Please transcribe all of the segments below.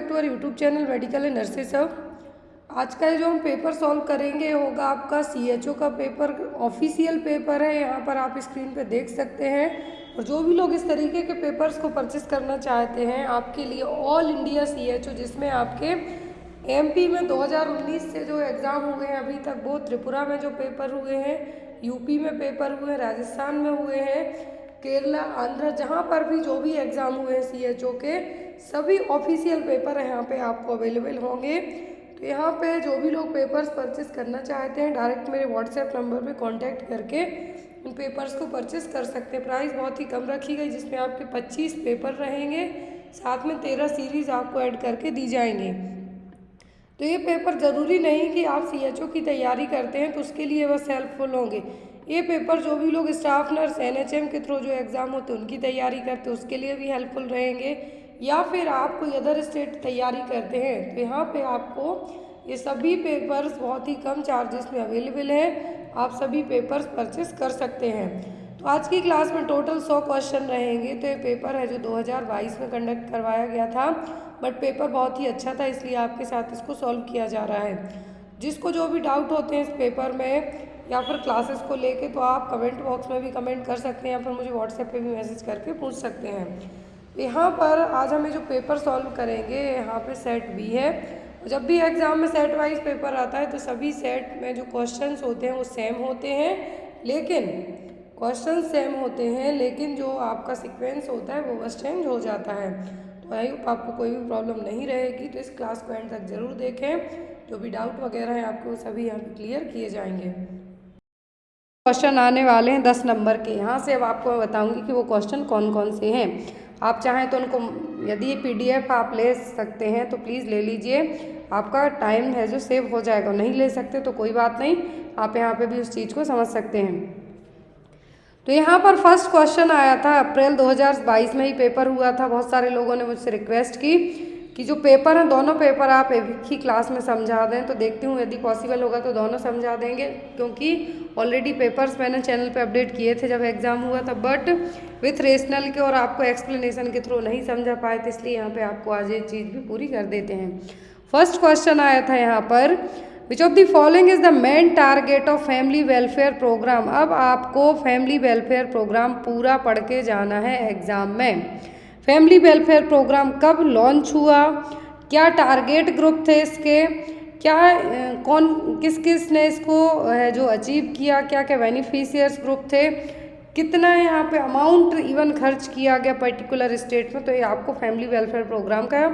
To our YouTube channel medical and nurses hub. आज का जो हम पेपर सॉल्व करेंगे होगा आपका CHO का पेपर, ऑफिशियल पेपर है। यहाँ पर आप स्क्रीन पे देख सकते हैं। और जो भी लोग इस तरीके के पेपर्स को परचेस करना चाहते हैं, आपके लिए ऑल इंडिया CHO, जिसमें आपके MP में 2019 से जो एग्ज़ाम हुए हैं अभी तक, वो त्रिपुरा में जो पेपर हुए हैं, UP में पेपर हुए हैं, राजस्थान में हुए हैं, केरला, आंध्र, जहाँ पर भी जो भी एग्ज़ाम हुए हैं CHO के, सभी ऑफिशियल पेपर यहाँ पे आपको अवेलेबल होंगे। तो यहाँ पे जो भी लोग पेपर्स परचेस करना चाहते हैं, डायरेक्ट मेरे व्हाट्सएप नंबर पे कांटेक्ट करके इन पेपर्स को परचेस कर सकते हैं। प्राइस बहुत ही कम रखी गई, जिसमें आपके 25 पेपर रहेंगे, साथ में 13 सीरीज़ आपको ऐड करके दी जाएंगी। तो ये पेपर ज़रूरी नहीं कि आप CHO की तैयारी करते हैं तो उसके लिए बस हेल्पफुल होंगे। ये पेपर जो भी लोग स्टाफ नर्स NHM के थ्रू जो एग्ज़ाम होते हैं उनकी तैयारी करते हैं उसके लिए भी हेल्पफुल रहेंगे, या फिर आप कोई अदर स्टेट तैयारी करते हैं तो यहाँ पे आपको ये सभी पेपर्स बहुत ही कम चार्जेस में अवेलेबल है। आप सभी पेपर्स परचेस कर सकते हैं। तो आज की क्लास में टोटल 100 क्वेश्चन रहेंगे। तो ये पेपर है जो 2022 में कंडक्ट करवाया गया था, बट पेपर बहुत ही अच्छा था, इसलिए आपके साथ इसको सॉल्व किया जा रहा है। जिसको जो भी डाउट होते हैं इस पेपर में या फिर क्लासेस को लेके, तो आप कमेंट बॉक्स में भी कमेंट कर सकते हैं या फिर मुझे व्हाट्सएप पे भी मैसेज करके पूछ सकते हैं। यहाँ पर आज हमें जो पेपर सॉल्व करेंगे, यहाँ पे सेट B है। जब भी एग्ज़ाम में सेट वाइज पेपर आता है तो सभी सेट में जो क्वेश्चंस होते हैं वो सेम होते हैं, लेकिन जो आपका सीक्वेंस होता है वो बस चेंज हो जाता है। तो आई होप आपको कोई भी प्रॉब्लम नहीं रहेगी। तो इस क्लास को एंड तक ज़रूर देखें, जो भी डाउट वगैरह हैं आपको सभी यहाँ पे क्लियर किए जाएंगे। क्वेश्चन आने वाले हैं 10 नंबर के। यहाँ से अब आपको मैं बताऊँगी कि वो क्वेश्चन कौन कौन से हैं। आप चाहें तो उनको, यदि PDF आप ले सकते हैं तो प्लीज़ ले लीजिए, आपका टाइम है जो सेव हो जाएगा। नहीं ले सकते तो कोई बात नहीं, आप यहाँ पे भी उस चीज़ को समझ सकते हैं। तो यहाँ पर फर्स्ट क्वेश्चन आया था, अप्रैल 2022 में ही पेपर हुआ था। बहुत सारे लोगों ने मुझसे रिक्वेस्ट की कि जो पेपर हैं दोनों पेपर आप एक ही क्लास में समझा दें। तो देखती हूँ यदि पॉसिबल होगा तो दोनों समझा देंगे, क्योंकि ऑलरेडी पेपर्स मैंने चैनल पे अपडेट किए थे जब एग्ज़ाम हुआ था, बट विथ रेशनल के और आपको एक्सप्लेनेशन के थ्रू नहीं समझा पाए थे, इसलिए यहाँ पे आपको आज ये चीज़ भी पूरी कर देते हैं। फर्स्ट क्वेश्चन आया था यहाँ पर, which of the following is the main target of family welfare programme. अब आपको फैमिली वेलफेयर प्रोग्राम पूरा पढ़ के जाना है एग्ज़ाम में। फैमिली वेलफेयर प्रोग्राम कब लॉन्च हुआ, क्या टारगेट ग्रुप थे इसके, क्या किस किस ने इसको जो अचीव किया, क्या क्या बेनिफिशियर्स ग्रुप थे, कितना यहाँ पे अमाउंट इवन खर्च किया गया पर्टिकुलर स्टेट में। तो ये आपको फैमिली वेलफेयर प्रोग्राम का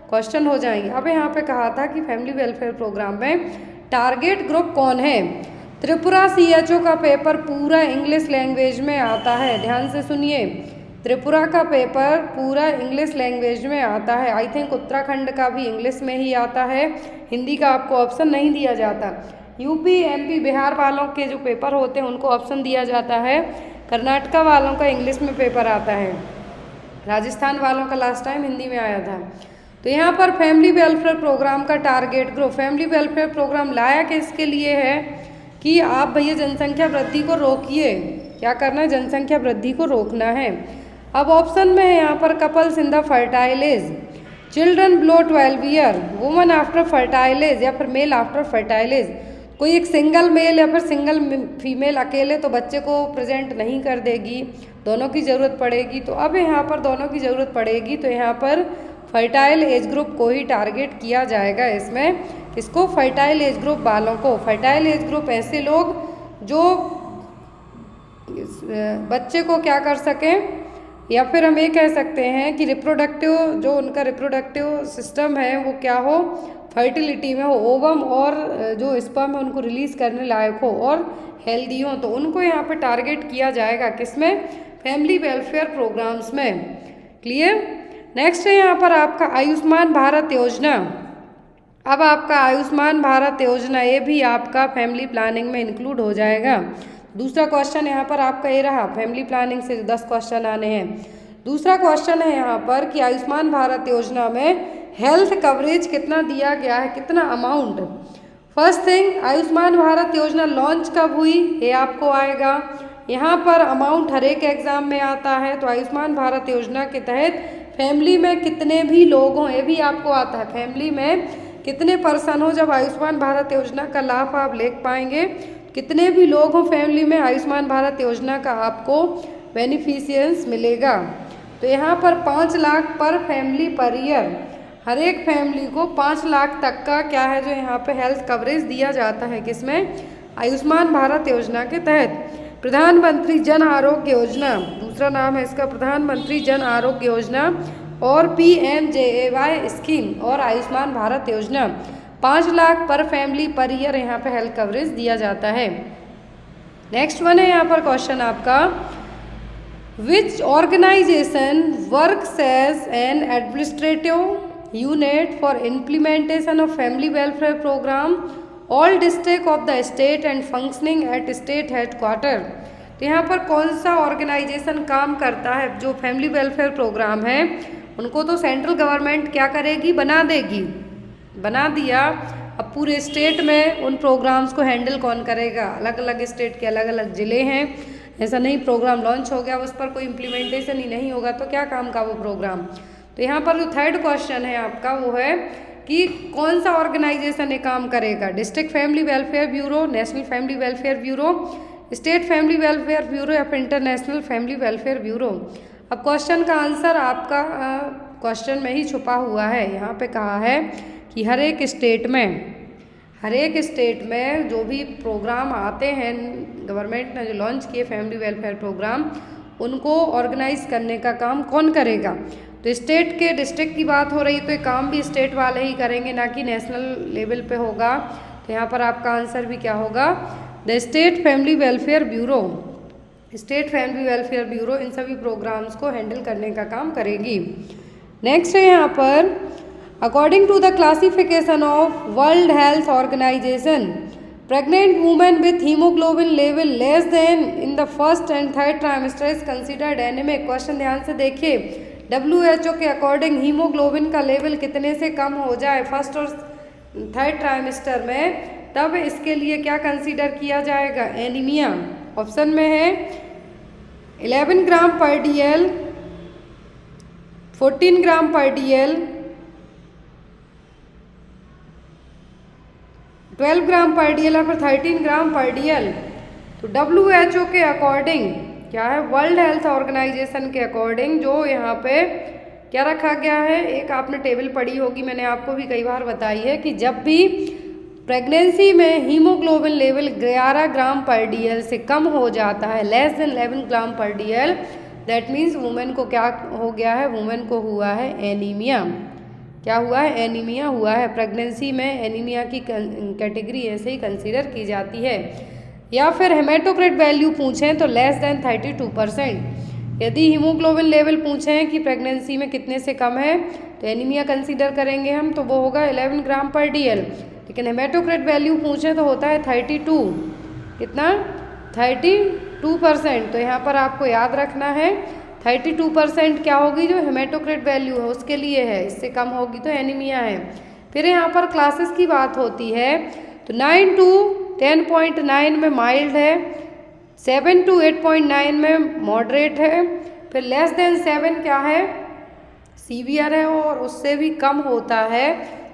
क्वेश्चन हो जाएंगे। अब यहाँ पे कहा था कि फैमिली वेलफेयर प्रोग्राम में टारगेट ग्रुप कौन है। त्रिपुरा CHO का पेपर पूरा इंग्लिश लैंग्वेज में आता है, ध्यान से सुनिए। त्रिपुरा का पेपर पूरा इंग्लिश लैंग्वेज में आता है। आई थिंक उत्तराखंड का भी इंग्लिश में ही आता है, हिंदी का आपको ऑप्शन नहीं दिया जाता। UP MP बिहार वालों के जो पेपर होते हैं उनको ऑप्शन दिया जाता है। कर्नाटका वालों का इंग्लिश में पेपर आता है, राजस्थान वालों का लास्ट टाइम हिंदी में आया था। तो यहाँ पर फैमिली वेलफेयर प्रोग्राम का target group, family welfare programme लाया किसके लिए है कि आप भैया जनसंख्या वृद्धि को रोकिए। क्या करना है, जनसंख्या वृद्धि को रोकना है। अब ऑप्शन में है यहाँ पर couples in the fertile age, children below 12 year, woman after fertile age, या फिर मेल आफ्टर फर्टाइल एज। कोई एक सिंगल मेल या फिर सिंगल फीमेल अकेले तो बच्चे को प्रेजेंट नहीं कर देगी, दोनों की ज़रूरत पड़ेगी। तो अब यहाँ पर दोनों की ज़रूरत पड़ेगी, तो यहाँ पर फर्टाइल एज ग्रुप को ही टारगेट किया जाएगा इसमें। किसको, फर्टाइल एज ग्रुप वालों को। फर्टाइल एज ग्रुप ऐसे लोग जो बच्चे को क्या कर सकें, या फिर हम ये कह सकते हैं कि रिप्रोडक्टिव, जो उनका रिप्रोडक्टिव सिस्टम है वो क्या हो, फर्टिलिटी में हो, ओवम और जो स्पर्म है उनको रिलीज करने लायक हो और हेल्दी हो। तो उनको यहाँ पे टारगेट किया जाएगा, किसमें, फैमिली वेलफेयर प्रोग्राम्स में। क्लियर। नेक्स्ट है यहाँ पर आपका आयुष्मान भारत योजना। अब आपका आयुष्मान भारत योजना ये भी आपका फैमिली प्लानिंग में इंक्लूड हो जाएगा। दूसरा क्वेश्चन यहाँ पर आपका ये रहा, फैमिली प्लानिंग से 10 क्वेश्चन आने हैं। दूसरा क्वेश्चन है यहाँ पर कि आयुष्मान भारत योजना में हेल्थ कवरेज कितना दिया गया है, कितना amount. First thing, Ayushman Bharat योजना लॉन्च कब हुई ये आपको आएगा। यहाँ पर अमाउंट हर एक एग्जाम में आता है। तो आयुष्मान भारत योजना के तहत फैमिली में कितने भी लोग हों, ये भी आपको आता है, फैमिली में कितने पर्सन हो जब आयुष्मान भारत योजना का लाभ आप ले पाएंगे, कितने भी लोग हों फैमिली में आयुष्मान भारत योजना का आपको बेनिफिशियंस मिलेगा। तो यहाँ पर 5 लाख पर फैमिली पर ईयर, हर एक फैमिली को 5 लाख तक का क्या है जो यहाँ पे हेल्थ कवरेज दिया जाता है, किसमें, आयुष्मान भारत योजना के तहत। प्रधानमंत्री जन आरोग्य योजना, दूसरा नाम है इसका प्रधानमंत्री जन आरोग्य योजना, और PMJAY स्कीम और आयुष्मान भारत योजना, 5 लाख पर फैमिली पर ईयर यहाँ पे हेल्थ कवरेज दिया जाता है। नेक्स्ट वन है यहाँ पर क्वेश्चन आपका, which organisation works as an administrative unit for implementation of family welfare programme all district of the state and functioning at state headquarter. तो यहाँ पर कौन सा ऑर्गेनाइजेशन काम करता है, जो फैमिली वेलफेयर प्रोग्राम है उनको तो सेंट्रल गवर्नमेंट क्या करेगी, बना देगी, बना दिया। अब पूरे स्टेट में उन प्रोग्राम्स को हैंडल कौन करेगा, अलग अलग स्टेट के अलग अलग ज़िले हैं, ऐसा नहीं प्रोग्राम लॉन्च हो गया उस पर कोई इम्प्लीमेंटेशन ही नहीं होगा तो क्या काम का वो प्रोग्राम। तो यहाँ पर जो थर्ड क्वेश्चन है आपका वो है कि कौन सा ऑर्गेनाइजेशन ये काम करेगा, district family welfare bureau, national family welfare bureau, state family welfare bureau या फिर इंटरनेशनल फैमिली वेलफेयर ब्यूरो। अब क्वेश्चन का आंसर आपका क्वेश्चन में ही छुपा हुआ है। यहाँ पे कहा है कि हर एक स्टेट में जो भी प्रोग्राम आते हैं गवर्नमेंट ने जो लॉन्च किए फैमिली वेलफेयर प्रोग्राम, उनको ऑर्गेनाइज करने का काम कौन करेगा। तो स्टेट के डिस्ट्रिक्ट की बात हो रही तो ये काम भी स्टेट वाले ही करेंगे, ना कि नेशनल लेवल पे होगा। तो यहाँ पर आपका आंसर भी क्या होगा, the state family welfare bureau. State family welfare bureau इन सभी प्रोग्राम्स को हैंडल करने का काम करेगी। नेक्स्ट है यहाँ पर, according to the classification of World health Organisation, pregnant women with haemoglobin level less than in the first and third trimester is considered anaemic. Question ध्यान से देखिए, WHO के अकॉर्डिंग हीमोग्लोबिन का लेवल कितने से कम हो जाए फर्स्ट और थर्ड ट्राइमेस्टर में, तब इसके लिए क्या कंसीडर किया जाएगा, एनीमिया। ऑप्शन में है 11 ग्राम पर DL, 14 ग्राम पर DL, 12 ग्राम पर DL या फिर 13 ग्राम पर DL। तो WHO के अकॉर्डिंग क्या है, वर्ल्ड हेल्थ ऑर्गेनाइजेशन के अकॉर्डिंग जो यहाँ पे क्या रखा गया है, एक आपने टेबल पढ़ी होगी, मैंने आपको भी कई बार बताई है कि जब भी प्रेगनेंसी में हीमोग्लोबिन लेवल 11 ग्राम पर DL से कम हो जाता है, लेस देन 11 ग्राम पर DL, दैट मीन्स वुमेन को क्या हो गया है, वुमेन को हुआ है एनीमिया। क्या हुआ है, एनीमिया हुआ है। प्रेगनेंसी में एनीमिया की कैटेगरी ऐसे ही कंसीडर की जाती है। या फिर हेमेटोक्रिट वैल्यू पूछें तो लेस देन 32%। यदि हीमोग्लोबिन लेवल पूछें कि प्रेगनेंसी में कितने से कम है तो एनीमिया कंसीडर करेंगे हम, तो वो होगा 11 ग्राम पर DL। लेकिन हेमेटोक्रिट वैल्यू पूछें तो होता है 32, कितना, 32%। तो यहाँ पर आपको याद रखना है 32% क्या होगी, जो हेमेटोक्रिट वैल्यू है उसके लिए है, इससे कम होगी तो एनीमिया है। फिर यहाँ पर क्लासेस की बात होती है तो 9 to 10.9 में माइल्ड है, 7 to 8.9 में मॉडरेट है, फिर लेस देन 7 क्या है, सीवियर है, और उससे भी कम होता है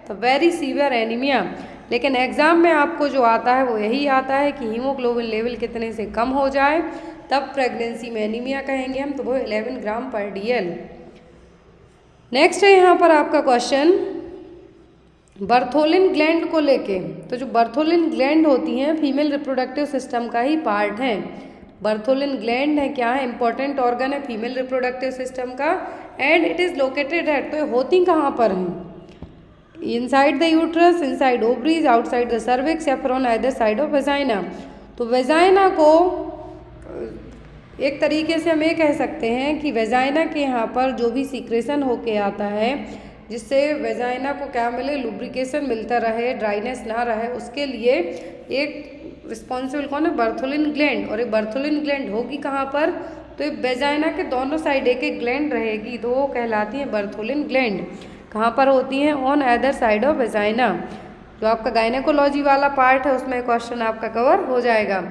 तो वेरी सीवियर एनीमिया। लेकिन एग्जाम में आपको जो आता है वो यही आता है कि हीमोग्लोबिन लेवल कितने से कम हो जाए तब प्रेगनेंसी में एनीमिया कहेंगे हम, तो वो 11 ग्राम पर DL। नेक्स्ट है यहाँ पर आपका क्वेश्चन बर्थोलिन ग्लैंड को लेके। तो जो बर्थोलिन ग्लैंड होती हैं फीमेल रिप्रोडक्टिव सिस्टम का ही पार्ट है। बर्थोलिन ग्लैंड है क्या है, इंपॉर्टेंट ऑर्गन है फीमेल रिप्रोडक्टिव सिस्टम का, and it is located at, तो ये होती कहाँ पर हैं, inside the uterus, inside ovaries, outside the cervix, या फिर on either side of vagina. तो वेजाइना को एक तरीके से हम ये कह सकते हैं कि वेजाइना के यहाँ पर जो भी सीक्रेशन होके आता है जिससे वेजाइना को क्या मिले, लुब्रिकेशन मिलता रहे, ड्राइनेस ना रहे, उसके लिए एक रिस्पॉन्सिबल कौन है, बर्थोलिन ग्लैंड। और ये बर्थोलिन ग्लैंड होगी कहाँ पर, तो ये वेजाइना के दोनों साइड एक एक ग्लैंड रहेगी, तो वो कहलाती है बर्थोलिन ग्लैंड। कहाँ पर होती हैं, on other side of vagina. जो आपका गायनेकोलॉजी वाला पार्ट है उसमें क्वेश्चन आपका कवर हो जाएगा।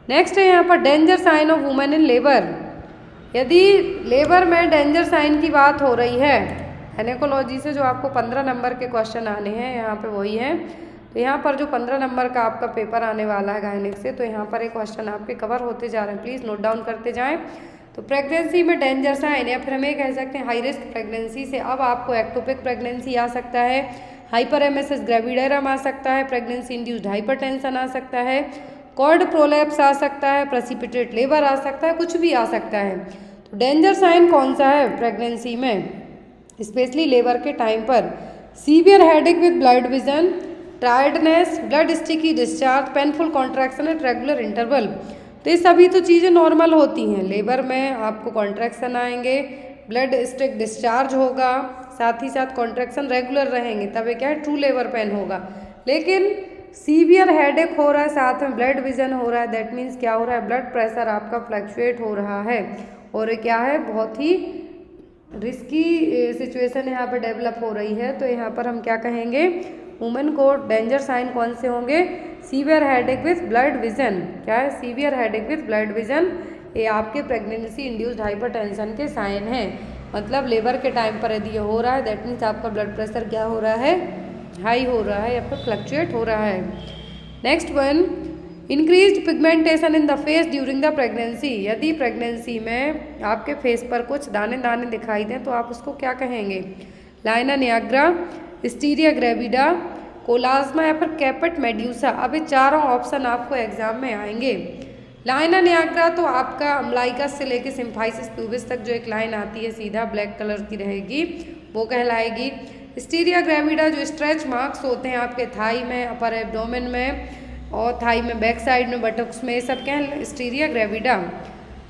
नेक्स्ट है यहाँ पर danger sign of women in labour. यदि लेबर में डेंजर साइन की बात हो रही है, गायनेकोलॉजी से जो आपको 15 नंबर के क्वेश्चन आने हैं यहाँ पे वही है। तो यहाँ पर जो 15 नंबर का आपका पेपर आने वाला है गायनेक से, तो यहाँ पर एक क्वेश्चन आपके कवर होते जा रहे हैं, प्लीज़ नोट डाउन करते जाएं। तो प्रेगनेंसी में डेंजर साइन या फिर हम ये कह सकते हैं हाई रिस्क प्रेगनेंसी से अब आपको एक्टोपिक प्रेगनेंसी आ सकता है, हाइपरेमेसिस ग्रेविडेरम आ सकता है, प्रेगनेंसी इंड्यूस्ड हाइपरटेंशन आ सकता है, कॉर्ड प्रोलैप्स आ सकता है, प्रेसिपिटेट लेबर आ सकता है, कुछ भी आ सकता है। तो डेंजर साइन कौन सा है प्रेगनेंसी में, स्पेशली लेबर के टाइम पर? Severe headache with blood vision, tiredness, blood sticky discharge, painful contraction at regular interval. तो ये सभी तो चीज़ें नॉर्मल होती हैं। लेबर में आपको कॉन्ट्रैक्शन आएंगे, ब्लड स्टिक डिस्चार्ज होगा, साथ ही साथ कॉन्ट्रैक्शन रेगुलर रहेंगे, तब ये क्या है, ट्रू लेबर पेन होगा। लेकिन सीवियर हेडेक हो रहा है, साथ में ब्लड विजन हो रहा है, दैट मीन्स क्या हो रहा है, ब्लड प्रेशर आपका फ्लक्चुएट हो रहा है और ये क्या है, बहुत ही रिस्की सिचुएशन यहाँ पर डेवलप हो रही है। तो यहाँ पर हम क्या कहेंगे, वुमेन को डेंजर साइन कौन से होंगे? Severe headache with blood vision. क्या है? Severe headache with blood vision, ये आपके प्रेगनेंसी इंड्यूस्ड हाइपरटेंशन के साइन हैं। मतलब लेबर के टाइम पर यदि ये हो रहा है, दैट मीन्स आपका ब्लड प्रेशर क्या हो रहा है, हाई हो रहा है या फिर फ्लक्चुएट हो रहा है। Next one, increased pigmentation in the face during the pregnancy. यदि प्रेगनेंसी में आपके फेस पर कुछ दाने दाने दिखाई दें तो आप उसको क्या कहेंगे? लाइना नियाग्रा, हिस्टीरिया ग्रेविडा, कोलाज्मा या फिर कैपेट मेड्यूसा। अब ये चारों ऑप्शन आपको एग्जाम में आएंगे। लाइना नियाग्रा तो आपका अम्लाइकस से लेके सिम्फाइसिस प्यूबिस तक जो एक लाइन आती है सीधा ब्लैक कलर की रहेगी, वो कहलाएगी। हिस्टीरिया ग्रेविडा जो स्ट्रेच मार्क्स होते हैं आपके थाई में, अपर एब्डोमेन में और थाई में बैक साइड में, बटक्स में, ये सब क्या है, हिस्टीरिया ग्रेविडा।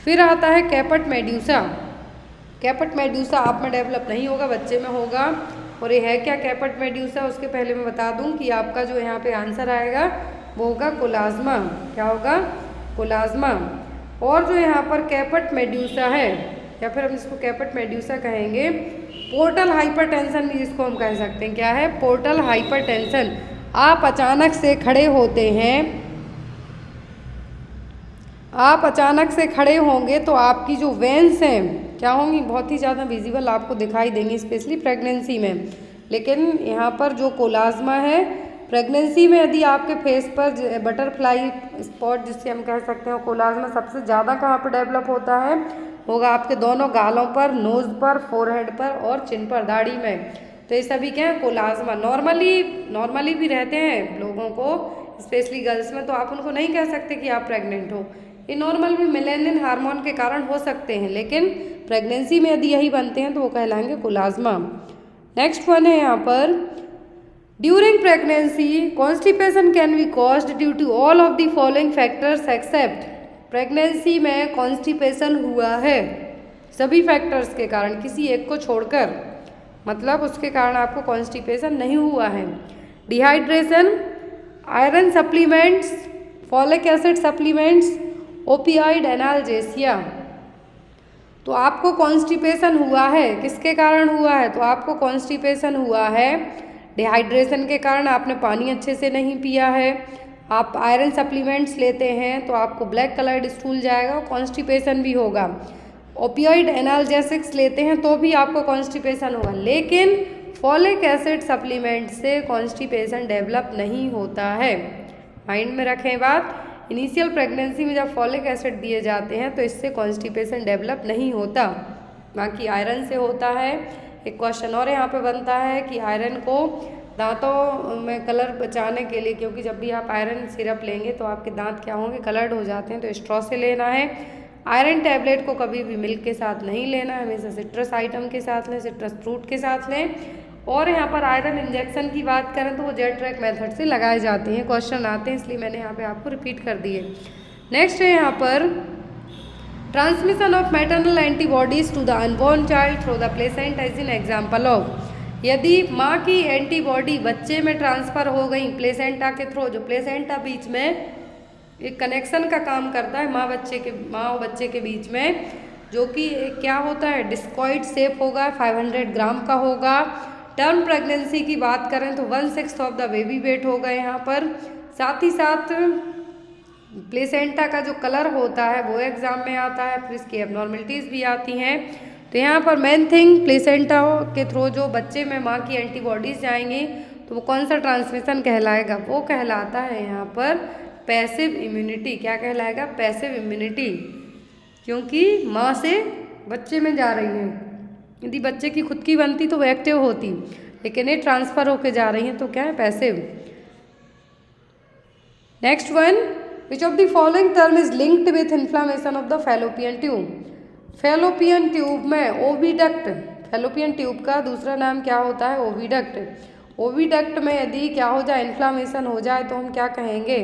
फिर आता है कैपेट मेड्यूसा। कैपेट मेड्यूसा आप में डेवलप नहीं होगा, बच्चे में होगा। और ये है क्या कैपेट मेड्यूसा, उसके पहले मैं बता दूं कि आपका जो यहाँ पे आंसर आएगा वो होगा कोलाज्मा। क्या होगा? कोलाज्मा। और जो यहाँ पर कैपेट मेड्यूसा है, या फिर हम इसको कैपेट मेड्यूसा कहेंगे, पोर्टल हाइपरटेंशन भी जिसको हम कह सकते हैं। क्या है? Portal hypertension. आप अचानक से खड़े होते हैं, आप अचानक से खड़े होंगे तो आपकी जो वेन्स हैं क्या होंगी, बहुत ही ज़्यादा विजिबल आपको दिखाई देंगी, स्पेशली प्रेगनेंसी में। लेकिन यहाँ पर जो कोलाज्मा है, प्रेगनेंसी में यदि आपके फेस पर बटरफ्लाई स्पॉट जिससे हम कह सकते हैं, कोलाज्मा सबसे ज़्यादा कहाँ पर डेवलप होता है, होगा आपके दोनों गालों पर, नोज़ पर, फोरहेड पर और चिन पर, दाढ़ी में। तो ये सभी क्या है, कोलाज्मा। नॉर्मली भी रहते हैं लोगों को, स्पेशली गर्ल्स में, तो आप उनको नहीं कह सकते कि आप प्रेग्नेंट हो। ये नॉर्मल भी मेलेनिन हार्मोन के कारण हो सकते हैं, लेकिन प्रेगनेंसी में यदि यही बनते हैं तो वो कहलाएंगे कोलाज्मा। नेक्स्ट वन है यहाँ पर, during pregnancy constipation can be caused due to all of the following factors except. Pregnancy में कॉन्स्टिपेशन हुआ है सभी फैक्टर्स के कारण, किसी एक को छोड़कर, मतलब उसके कारण आपको कॉन्स्टिपेशन नहीं हुआ है। Dehydration, iron supplements, folic acid supplements, opioid analgesia. तो आपको कॉन्स्टिपेशन हुआ है, किसके कारण हुआ है? तो आपको कॉन्स्टिपेशन हुआ है डिहाइड्रेशन के कारण, आपने पानी अच्छे से नहीं पिया है, आप आयरन सप्लीमेंट्स लेते हैं तो आपको ब्लैक कलर्ड स्टूल जाएगा, कॉन्स्टिपेशन भी होगा। ओपियाइड एनाल्जेसिक्स लेते हैं तो भी आपको कॉन्स्टिपेशन होगा, लेकिन फॉलिक एसिड सप्लीमेंट से कॉन्स्टिपेशन डेवलप नहीं होता है। माइंड में रखें बात, इनिशियल प्रेगनेंसी में जब फॉलिक एसिड दिए जाते हैं तो इससे कॉन्स्टिपेशन डेवलप नहीं होता, बाकी आयरन से होता है। एक क्वेश्चन और यहाँ पे बनता है कि आयरन को दांतों में कलर बचाने के लिए, क्योंकि जब भी आप आयरन सिरप लेंगे तो आपके दांत क्या होंगे, कलर्ड हो जाते हैं, तो स्ट्रॉ से लेना है। आयरन टैबलेट को कभी भी मिल्क के साथ नहीं लेना है, हमेशा सिट्रस आइटम के साथ लें, सिट्रस फ्रूट के साथ लें। और यहाँ पर आयरन इंजेक्शन की बात करें तो वो जेट ट्रैक मेथड से लगाए जाते हैं, क्वेश्चन आते हैं, इसलिए मैंने यहाँ पे आपको रिपीट कर दिए। नेक्स्ट है यहाँ पर, transmission of maternal antibodies to the unborn child through the placenta is an example of. यदि माँ की एंटीबॉडी बच्चे में ट्रांसफ़र हो गई प्लेसेंटा के थ्रू, जो प्लेसेंटा बीच में एक कनेक्शन का काम करता है माँ और बच्चे के बीच में, जो कि क्या होता है, डिस्कॉइड शेप होगा, 500 ग्राम का होगा। टर्म प्रेगनेंसी की बात करें तो 1/6 ऑफ द बेबी वेट होगा यहाँ पर। साथ ही साथ प्लेसेंटा का जो कलर होता है वो एग्जाम में आता है, फिर इसकी एबनॉर्मलिटीज़ भी आती हैं। तो यहाँ पर मेन थिंग प्लेसेंटा के थ्रू जो बच्चे में माँ की एंटीबॉडीज़ जाएंगी तो वो कौन सा ट्रांसमिशन कहलाएगा, वो कहलाता है यहाँ पर पैसिव इम्यूनिटी। क्या कहलाएगा? पैसिव इम्यूनिटी, क्योंकि माँ से बच्चे में जा रही हैं। यदि बच्चे की खुद की बनती तो वो एक्टिव होती, लेकिन ये ट्रांसफ़र होके जा रही हैं तो क्या है? Passive. Next one, which of the following term is linked with inflammation of the fallopian tube. Fallopian tube में ओविडक्ट, फैलोपियन ट्यूब का दूसरा नाम क्या होता है? ओविडक्ट। ओविडक्ट में यदि क्या हो जाए? इन्फ्लामेशन हो जाए तो हम क्या कहेंगे?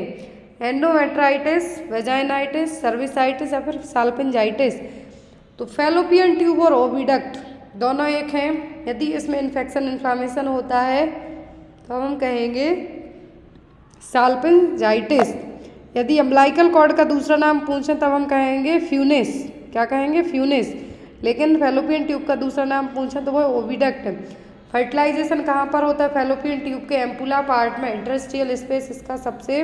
एंडोमेट्राइटिस, वेजाइनाइटिस, सर्विसाइटिस या फिर साल्पिंजाइटिस। तो फैलोपियन ट्यूब और ओविडक्ट दोनों एक हैं। यदि इसमें इन्फेक्शन इन्फ्लामेशन होता है तो हम कहेंगे साल्पिंजाइटिस। यदि अम्बिलिकल कॉर्ड का दूसरा नाम पूछें तब हम कहेंगे फ्यूनिस। क्या कहेंगे? फ्यूनिस। लेकिन फैलोपियन ट्यूब का दूसरा नाम पूछें तो वो ओविडक्ट। फर्टिलाइजेशन कहाँ पर होता है? फैलोपियन ट्यूब के एम्पुला पार्ट में, इंटरस्टिशियल स्पेस इसका सबसे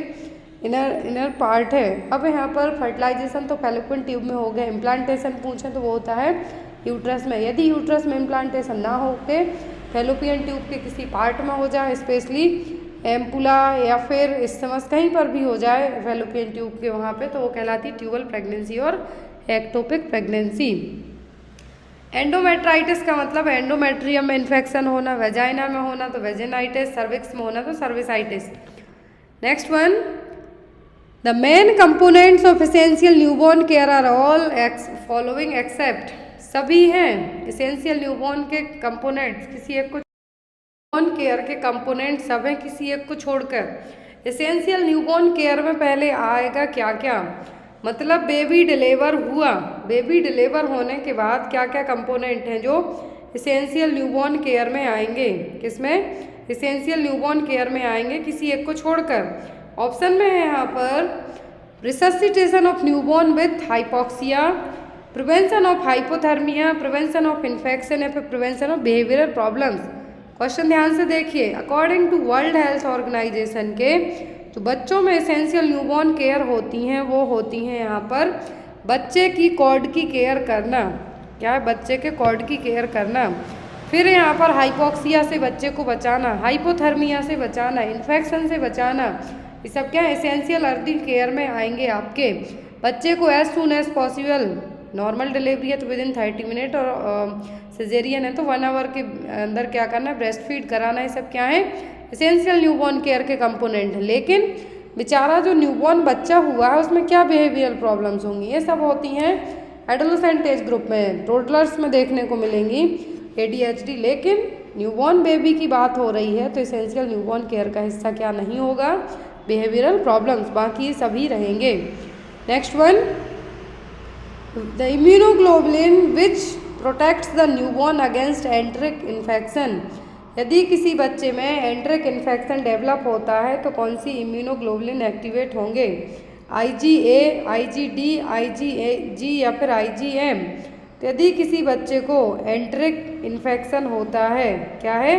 इनर पार्ट है। अब यहाँ पर फर्टिलाइजेशन तो फैलोपियन ट्यूब में हो गया, इम्प्लांटेशन पूछें तो वो होता है यूट्रस में। यदि यूट्रस में इम्प्लांटेशन ना हो के फैलोपियन ट्यूब के किसी पार्ट में हो जाए, स्पेशली एम्पुला या फिर इस्टमस कहीं पर भी हो जाए फैलोपियन ट्यूब के वहाँ पे, तो वो कहलाती है ट्यूबल प्रेगनेंसी और एक्टोपिक प्रेगनेंसी। एंडोमेट्राइटिस का मतलब एंडोमेट्रियम में इन्फेक्शन होना, वेजाइना में होना तो वेजिनाइटिस, सर्विक्स में होना तो cervicitis. Next one, the main components of essential newborn care are all following except. सभी हैं एसेंशियल न्यूबॉर्न के कंपोनेंट्स, किसी एक को न्यूबॉर्न केयर के कंपोनेंट सब हैं किसी एक को छोड़कर। एसेंशियल न्यूबॉर्न केयर में पहले आएगा क्या क्या? मतलब बेबी डिलीवर हुआ, बेबी डिलीवर होने के बाद क्या क्या कंपोनेंट हैं जो एसेंशियल न्यूबॉर्न केयर में आएंगे? किसमें? एसेंशियल न्यूबॉर्न केयर में आएंगे किसी एक को छोड़कर। ऑप्शन में है यहाँ पर resuscitation of newborn with hypoxia, prevention of hypothermia, prevention of infection या फिर prevention of behavioural problems. Question ध्यान से देखिए। According to world health organisation के तो बच्चों में एसेंशियल न्यूबॉर्न केयर होती हैं, वो होती हैं यहाँ पर बच्चे की कॉर्ड की केयर करना। क्या है? बच्चे के कॉर्ड की केयर करना। फिर यहाँ पर हाइपोक्सिया से बच्चे को बचाना, हाइपोथर्मिया से बचाना, इन्फेक्शन से बचाना, ये सब क्या एसेंशियल अर्ली केयर में आएंगे आपके। बच्चे को as soon as possible, normal delivery है तो विद इन 30 मिनट और सिजेरियन है तो 1 आवर के अंदर क्या करना है? ब्रेस्ट फीड कराना। ये सब क्या है? एसेंशियल न्यूबॉर्न केयर के कंपोनेंट है। लेकिन बेचारा जो न्यूबॉर्न बच्चा हुआ है उसमें क्या बिहेवियरल प्रॉब्लम्स होंगी? ये सब होती हैं एडोलेसेंट एज ग्रुप में, टोडलर्स में देखने को मिलेंगी ADHD। लेकिन न्यूबॉर्न बेबी की बात हो रही है तो एसेंशियल न्यूबॉर्न केयर का हिस्सा क्या नहीं होगा? बिहेवियरल प्रॉब्लम्स, बाकी सभी रहेंगे। Next one, the immunoglobulin which protects the newborn against एंट्रिक infection. यदि किसी बच्चे में एंट्रिक इन्फेक्शन डेवलप होता है तो कौन सी इम्यूनोग्लोबुलिन एक्टिवेट होंगे? IgA, IgD, IgG या फिर IgM। तो यदि किसी बच्चे को एंट्रिक इन्फेक्शन होता है, क्या है?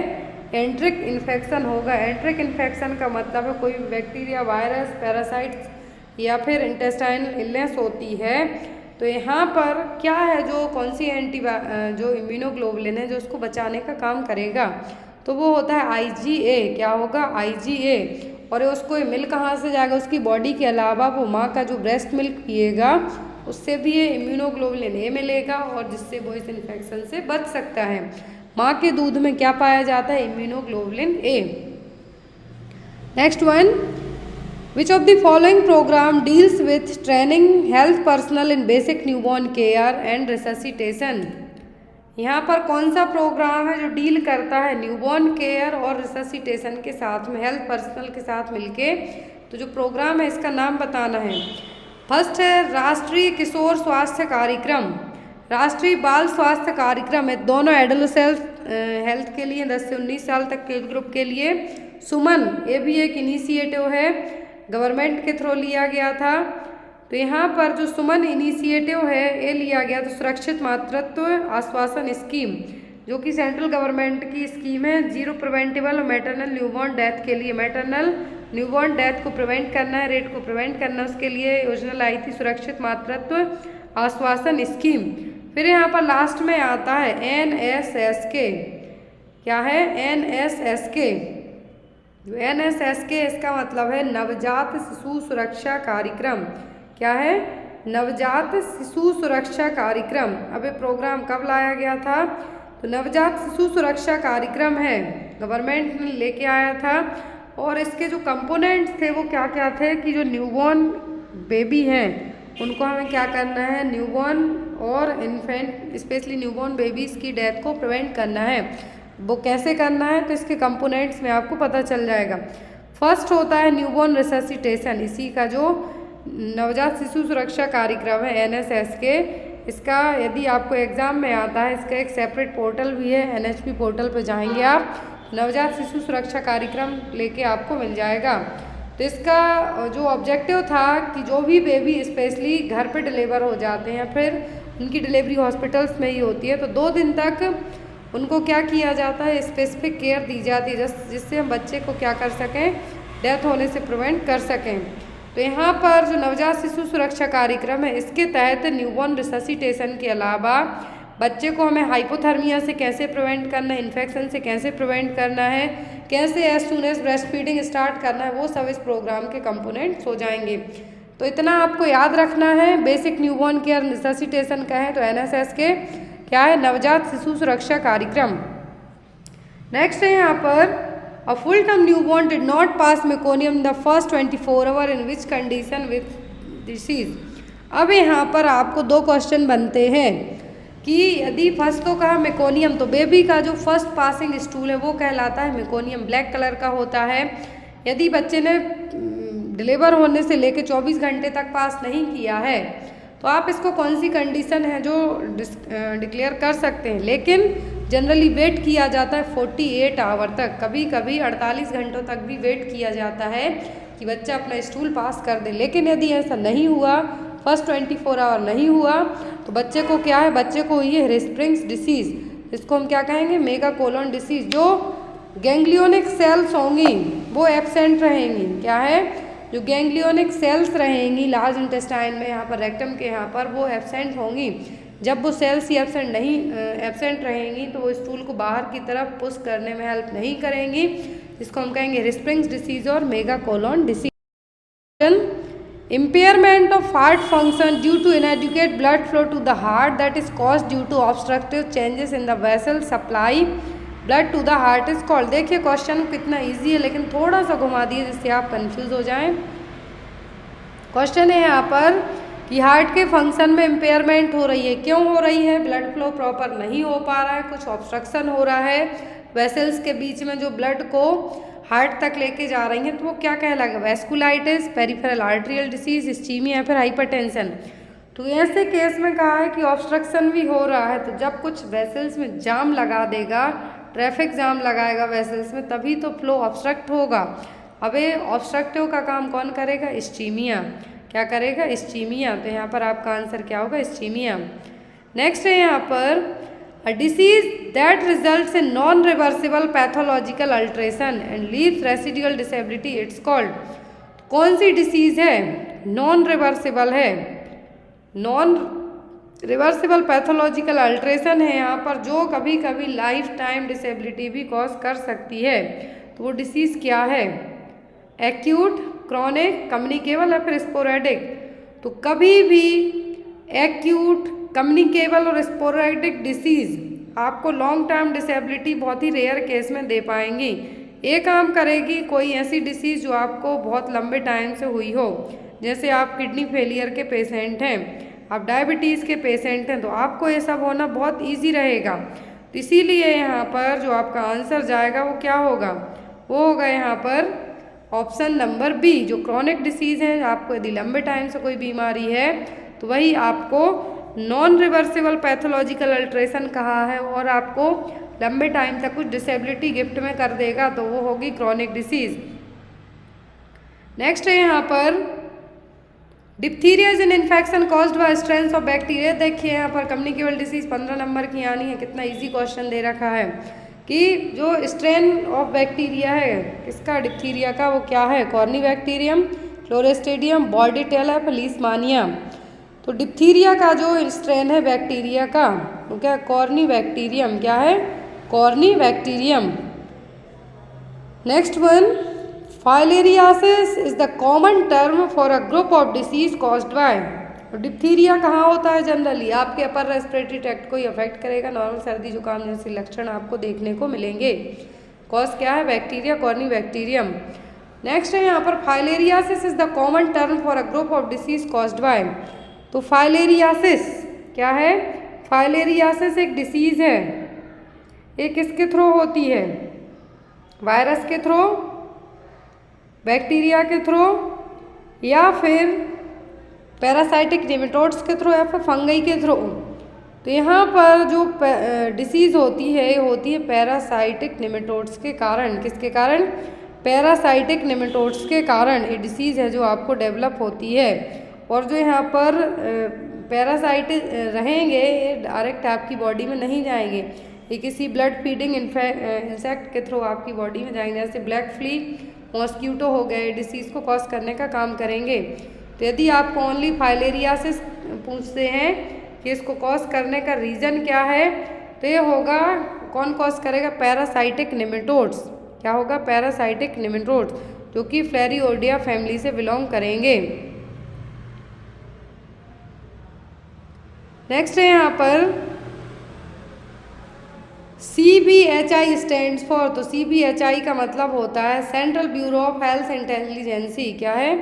एंट्रिक इन्फेक्शन होगा। एंट्रिक इन्फेक्शन का मतलब है कोई बैक्टीरिया, वायरस, पैरासाइट्स या फिर इंटेस्टाइनल इलनेस होती है। तो यहाँ पर क्या है जो कौन सी जो इम्यूनोग्लोबुलिन है जो उसको बचाने का काम करेगा? तो वो होता है IgA। क्या होगा? IgA। और उसको मिल कहाँ से जाएगा? उसकी बॉडी के अलावा वो माँ का जो ब्रेस्ट मिल्क पिएगा उससे भी ये इम्यूनोग्लोबुलिन A मिलेगा और जिससे वो इस इन्फेक्शन से बच सकता है। माँ के दूध में क्या पाया जाता है? Immunoglobulin A। Next one, which of the following programme deals with training health personal in basic newborn care and resuscitation. यहाँ पर कौन सा प्रोग्राम है जो डील करता है न्यूबॉर्न केयर और रिससिटेशन के साथ में, हेल्थ पर्सनल के साथ मिलके? तो जो प्रोग्राम है इसका नाम बताना है। फर्स्ट है राष्ट्रीय किशोर स्वास्थ्य कार्यक्रम, राष्ट्रीय बाल स्वास्थ्य कार्यक्रम है दोनों एडोलेसेंट हेल्थ के लिए 10 से 19 साल तक के ग्रुप के लिए। सुमन, ये भी एक इनिशिएटिव है, गवर्नमेंट के थ्रू लिया गया था। तो यहाँ पर जो सुमन इनिशिएटिव है ये लिया गया तो सुरक्षित मातृत्व आश्वासन स्कीम, जो कि सेंट्रल गवर्नमेंट की स्कीम है, zero preventable maternal newborn death के लिए। मैटरनल न्यूबॉर्न डेथ को प्रिवेंट करना है, रेट को प्रिवेंट करना है, उसके लिए योजना लाई थी सुरक्षित मातृत्व आश्वासन स्कीम। फिर यहाँ पर लास्ट में आता है NSSK। क्या है? NSSK। NSSK इसका मतलब है नवजात शिशु सुरक्षा कार्यक्रम। क्या है? नवजात शिशु सुरक्षा कार्यक्रम। अब ये प्रोग्राम कब लाया गया था? तो नवजात शिशु सुरक्षा कार्यक्रम है, गवर्नमेंट ने लेके आया था। और इसके जो कंपोनेंट्स थे वो क्या क्या थे कि जो न्यूबॉर्न बेबी हैं उनको हमें क्या करना है, न्यूबॉर्न और इन्फेंट स्पेशली न्यूबॉर्न बेबीज़ की डेथ को प्रिवेंट करना है। वो कैसे करना है तो इसके कंपोनेंट्स में आपको पता चल जाएगा। फर्स्ट होता है न्यूबॉर्न रिससिटेशन, इसी का जो नवजात शिशु सुरक्षा कार्यक्रम है NSSK, इसका यदि आपको एग्ज़ाम में आता है, इसका एक सेपरेट पोर्टल भी है, NHP पोर्टल पर जाएंगे आप, नवजात शिशु सुरक्षा कार्यक्रम लेके आपको मिल जाएगा। तो इसका जो ऑब्जेक्टिव था कि जो भी बेबी स्पेशली घर पे डिलीवर हो जाते हैं, फिर उनकी डिलीवरी हॉस्पिटल्स में ही होती है, तो 2 दिन तक उनको क्या किया जाता है, स्पेसिफिक केयर दी जाती है जिससे हम बच्चे को क्या कर सकें, डेथ होने से प्रिवेंट कर सकें। तो यहाँ पर जो नवजात शिशु सुरक्षा कार्यक्रम है, इसके तहत न्यूबॉर्न रिससिटेशन के अलावा बच्चे को हमें हाइपोथर्मिया से कैसे प्रिवेंट करना है, इन्फेक्शन से कैसे प्रिवेंट करना है, कैसे as soon as breastfeeding start करना है, वो सब इस प्रोग्राम के कंपोनेंट्स हो जाएंगे। तो इतना आपको याद रखना है। बेसिक न्यूबॉर्न केयर रिससिटेशन का है तो NSSK क्या है, नवजात शिशु सुरक्षा कार्यक्रम। नेक्स्ट है यहाँ पर a full term newborn did not pass meconium the first 24 hour in which condition with disease. अब यहाँ पर आपको 2 क्वेश्चन बनते हैं कि यदि फर्स्ट तो कहा मेकोनियम, तो बेबी का जो फर्स्ट पासिंग स्टूल है वो कहलाता है मेकोनियम, ब्लैक कलर का होता है। यदि बच्चे ने डिलीवर होने से लेकर 24 घंटे तक पास नहीं किया है तो आप इसको कौन सी कंडीशन है जो डिक्लेयर कर सकते हैं, लेकिन जनरली वेट किया जाता है 48 आवर तक, कभी कभी 48 घंटों तक भी वेट किया जाता है कि बच्चा अपना स्टूल पास कर दे। लेकिन यदि ऐसा नहीं हुआ, फर्स्ट 24 आवर नहीं हुआ, तो बच्चे को क्या है, बच्चे को ये रिस्प्रिंग्स डिसीज़, इसको हम क्या कहेंगे, मेगा कोलोन डिसीज़, जो गैंग्लियोनिक सेल्स होंगी वो एब्सेंट रहेंगी। क्या है, जो गैंग्लियोनिक सेल्स रहेंगी लार्ज इंटेस्टाइन में, यहाँ पर रेक्टम के यहाँ पर, वो एब्सेंट होंगी। जब वो सेल्स ही एब्सेंट रहेंगी तो वो स्टूल को बाहर की तरफ पुश करने में हेल्प नहीं करेंगी, जिसको हम कहेंगे रिस्प्रिंग्स डिसीज और mega colon disease. Impairment of heart function due to inadequate blood flow to the heart that is caused due to obstructive changes in the vessel supply blood to the heart is called. देखिए question कितना easy है, लेकिन थोड़ा सा घुमा दिए जिससे आप कंफ्यूज हो जाएं। क्वेश्चन है यहाँ पर कि हार्ट के फंक्शन में इम्पेयरमेंट हो रही है, क्यों हो रही है, ब्लड फ्लो प्रॉपर नहीं हो पा रहा है, कुछ ऑब्स्ट्रक्शन हो रहा है वेसल्स के बीच में जो ब्लड को हार्ट तक लेके जा रही हैं, तो वो क्या कहलाएगा, vasculitis, peripheral arterial disease, ischaemia या फिर हाइपरटेंशन। तो ऐसे केस में कहा है कि ऑब्स्ट्रक्शन भी हो रहा है, तो जब कुछ वेसल्स में जाम लगा देगा, ट्रैफिक जाम लगाएगा वेसल्स में, तभी तो फ्लो ऑब्स्ट्रक्ट होगा। अब ये ऑब्स्ट्रक्टिव का काम कौन करेगा, इस्चीमिया। क्या करेगा, इस्चीमिया। तो यहाँ पर आपका आंसर क्या होगा, इस्चीमिया। नेक्स्ट है यहाँ पर a disease that results in non reversible pathological alteration and leaves residual disability, it's called. कौन सी डिसीज है, नॉन रिवर्सिबल है, नॉन रिवर्सिबल पैथोलॉजिकल अल्ट्रेशन है यहाँ पर, जो कभी कभी लाइफ टाइम डिसेबिलिटी भी कॉज कर सकती है। तो वो डिसीज़ क्या है, एक्यूट, क्रॉनिक, कम्युनिकेबल या फिर स्पोरेडिक। तो कभी भी एक्यूट, कम्युनिकेबल और स्पोरेडिक डिसीज़ आपको लॉन्ग टर्म डिसेबिलिटी बहुत ही रेयर केस में दे पाएंगी। एक काम करेगी कोई ऐसी डिसीज़ जो आपको बहुत लंबे टाइम से हुई हो, जैसे आप किडनी फेलियर के पेशेंट हैं, आप डायबिटीज़ के पेशेंट हैं, तो आपको ये सब होना बहुत इजी रहेगा। तो इसीलिए यहाँ पर जो आपका आंसर जाएगा वो क्या होगा, वो होगा यहाँ पर ऑप्शन नंबर बी, जो क्रॉनिक डिसीज़ है, आपको यदि लंबे टाइम से कोई बीमारी है तो वही आपको नॉन रिवर्सिबल पैथोलॉजिकल अल्ट्रेशन कहा है और आपको लंबे टाइम तक कुछ डिसेबिलिटी गिफ्ट में कर देगा, तो वो होगी क्रॉनिक डिसीज़। नेक्स्ट है यहाँ पर diphtheria is an infection caused by strains of bacteria. देखिए यहाँ पर कम्युनिकेबल डिसीज 15 नंबर की आनी है, कितना इजी क्वेश्चन दे रखा है कि जो स्ट्रेन ऑफ बैक्टीरिया है किसका, डिप्थीरिया का, वो क्या है, कॉर्नीबैक्टीरियम, क्लोरेस्टेडियम, बॉर्डिटेला, लीशमानिया। तो डिप्थीरिया का जो स्ट्रेन है बैक्टीरिया का वो क्या, कॉर्नीबैक्टीरियम, क्या है, corynebacterium. Next one, filariasis is the common term for a group of disease caused by. Diphtheria कहाँ होता है जनरली, आपके अपर रेस्पिरेटरी ट्रैक्ट को ही अफेक्ट करेगा, नॉर्मल सर्दी जुकाम जैसे लक्षण आपको देखने को मिलेंगे। कॉज क्या है, बैक्टीरिया, कॉर्नीबैक्टीरियम। नेक्स्ट है यहाँ पर filariasis is the common term for a group of disease caused bye. तो फाइलेरियासिस क्या है, फाइलेरियासिस एक डिसीज है, ये किसके थ्रू होती है, वायरस के थ्रू, बैक्टीरिया के थ्रू, या फिर पैरासाइटिक निमेटोड्स के थ्रू, या फिर फंगई के थ्रू। तो यहाँ पर जो डिसीज़ होती है ये होती है पैरासाइटिक निमेटोड्स के कारण। किसके कारण, पैरासाइटिक निमेटोड्स के कारण ये डिसीज़ है जो आपको डेवलप होती है। और जो यहाँ पर पैरासाइट रहेंगे ये डायरेक्ट आपकी बॉडी में नहीं जाएंगे, ये किसी ब्लड फीडिंग इंसेक्ट के थ्रू आपकी बॉडी में जाएंगे, जैसे ब्लैक फ्ली, मॉस्क्यूटो हो गए, डिसीज़ को कॉज करने का काम करेंगे। तो यदि आपको ओनली फाइलेरियासिस पूछते हैं कि इसको कॉज करने का रीज़न क्या है, तो ये होगा, कौन कॉज करेगा, पैरासाइटिक निमेटोड्स। क्या होगा, पैरासाइटिक निमेटोड्स, जो कि फ्लेरिओडिया फैमिली से बिलोंग करेंगे। नेक्स्ट है यहाँ पर CBHI स्टैंड्स फॉर। तो CBHI का मतलब होता है central bureau of health intelligence. क्या है,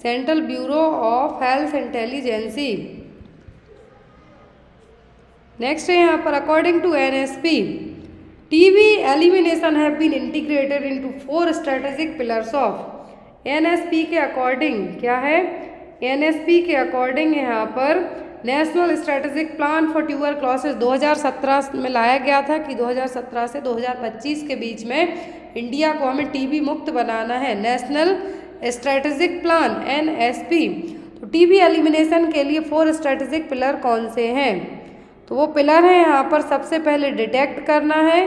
central bureau of health intelligence. Next है यहाँ पर according to NSP TB elimination have been integrated into 4 strategic pillars of. NSP के अकॉर्डिंग क्या है, NSP के अकॉर्डिंग यहाँ पर national strategic plan for tuberculosis 2017 में लाया गया था कि 2017 से 2025 के बीच में इंडिया को हमें TB मुक्त बनाना है, नेशनल स्ट्रेटेजिक प्लान NSP। तो TB एलिमिनेशन के लिए 4 स्ट्रेटेजिक पिलर कौन से हैं, तो वो पिलर है यहाँ पर, सबसे पहले डिटेक्ट करना है,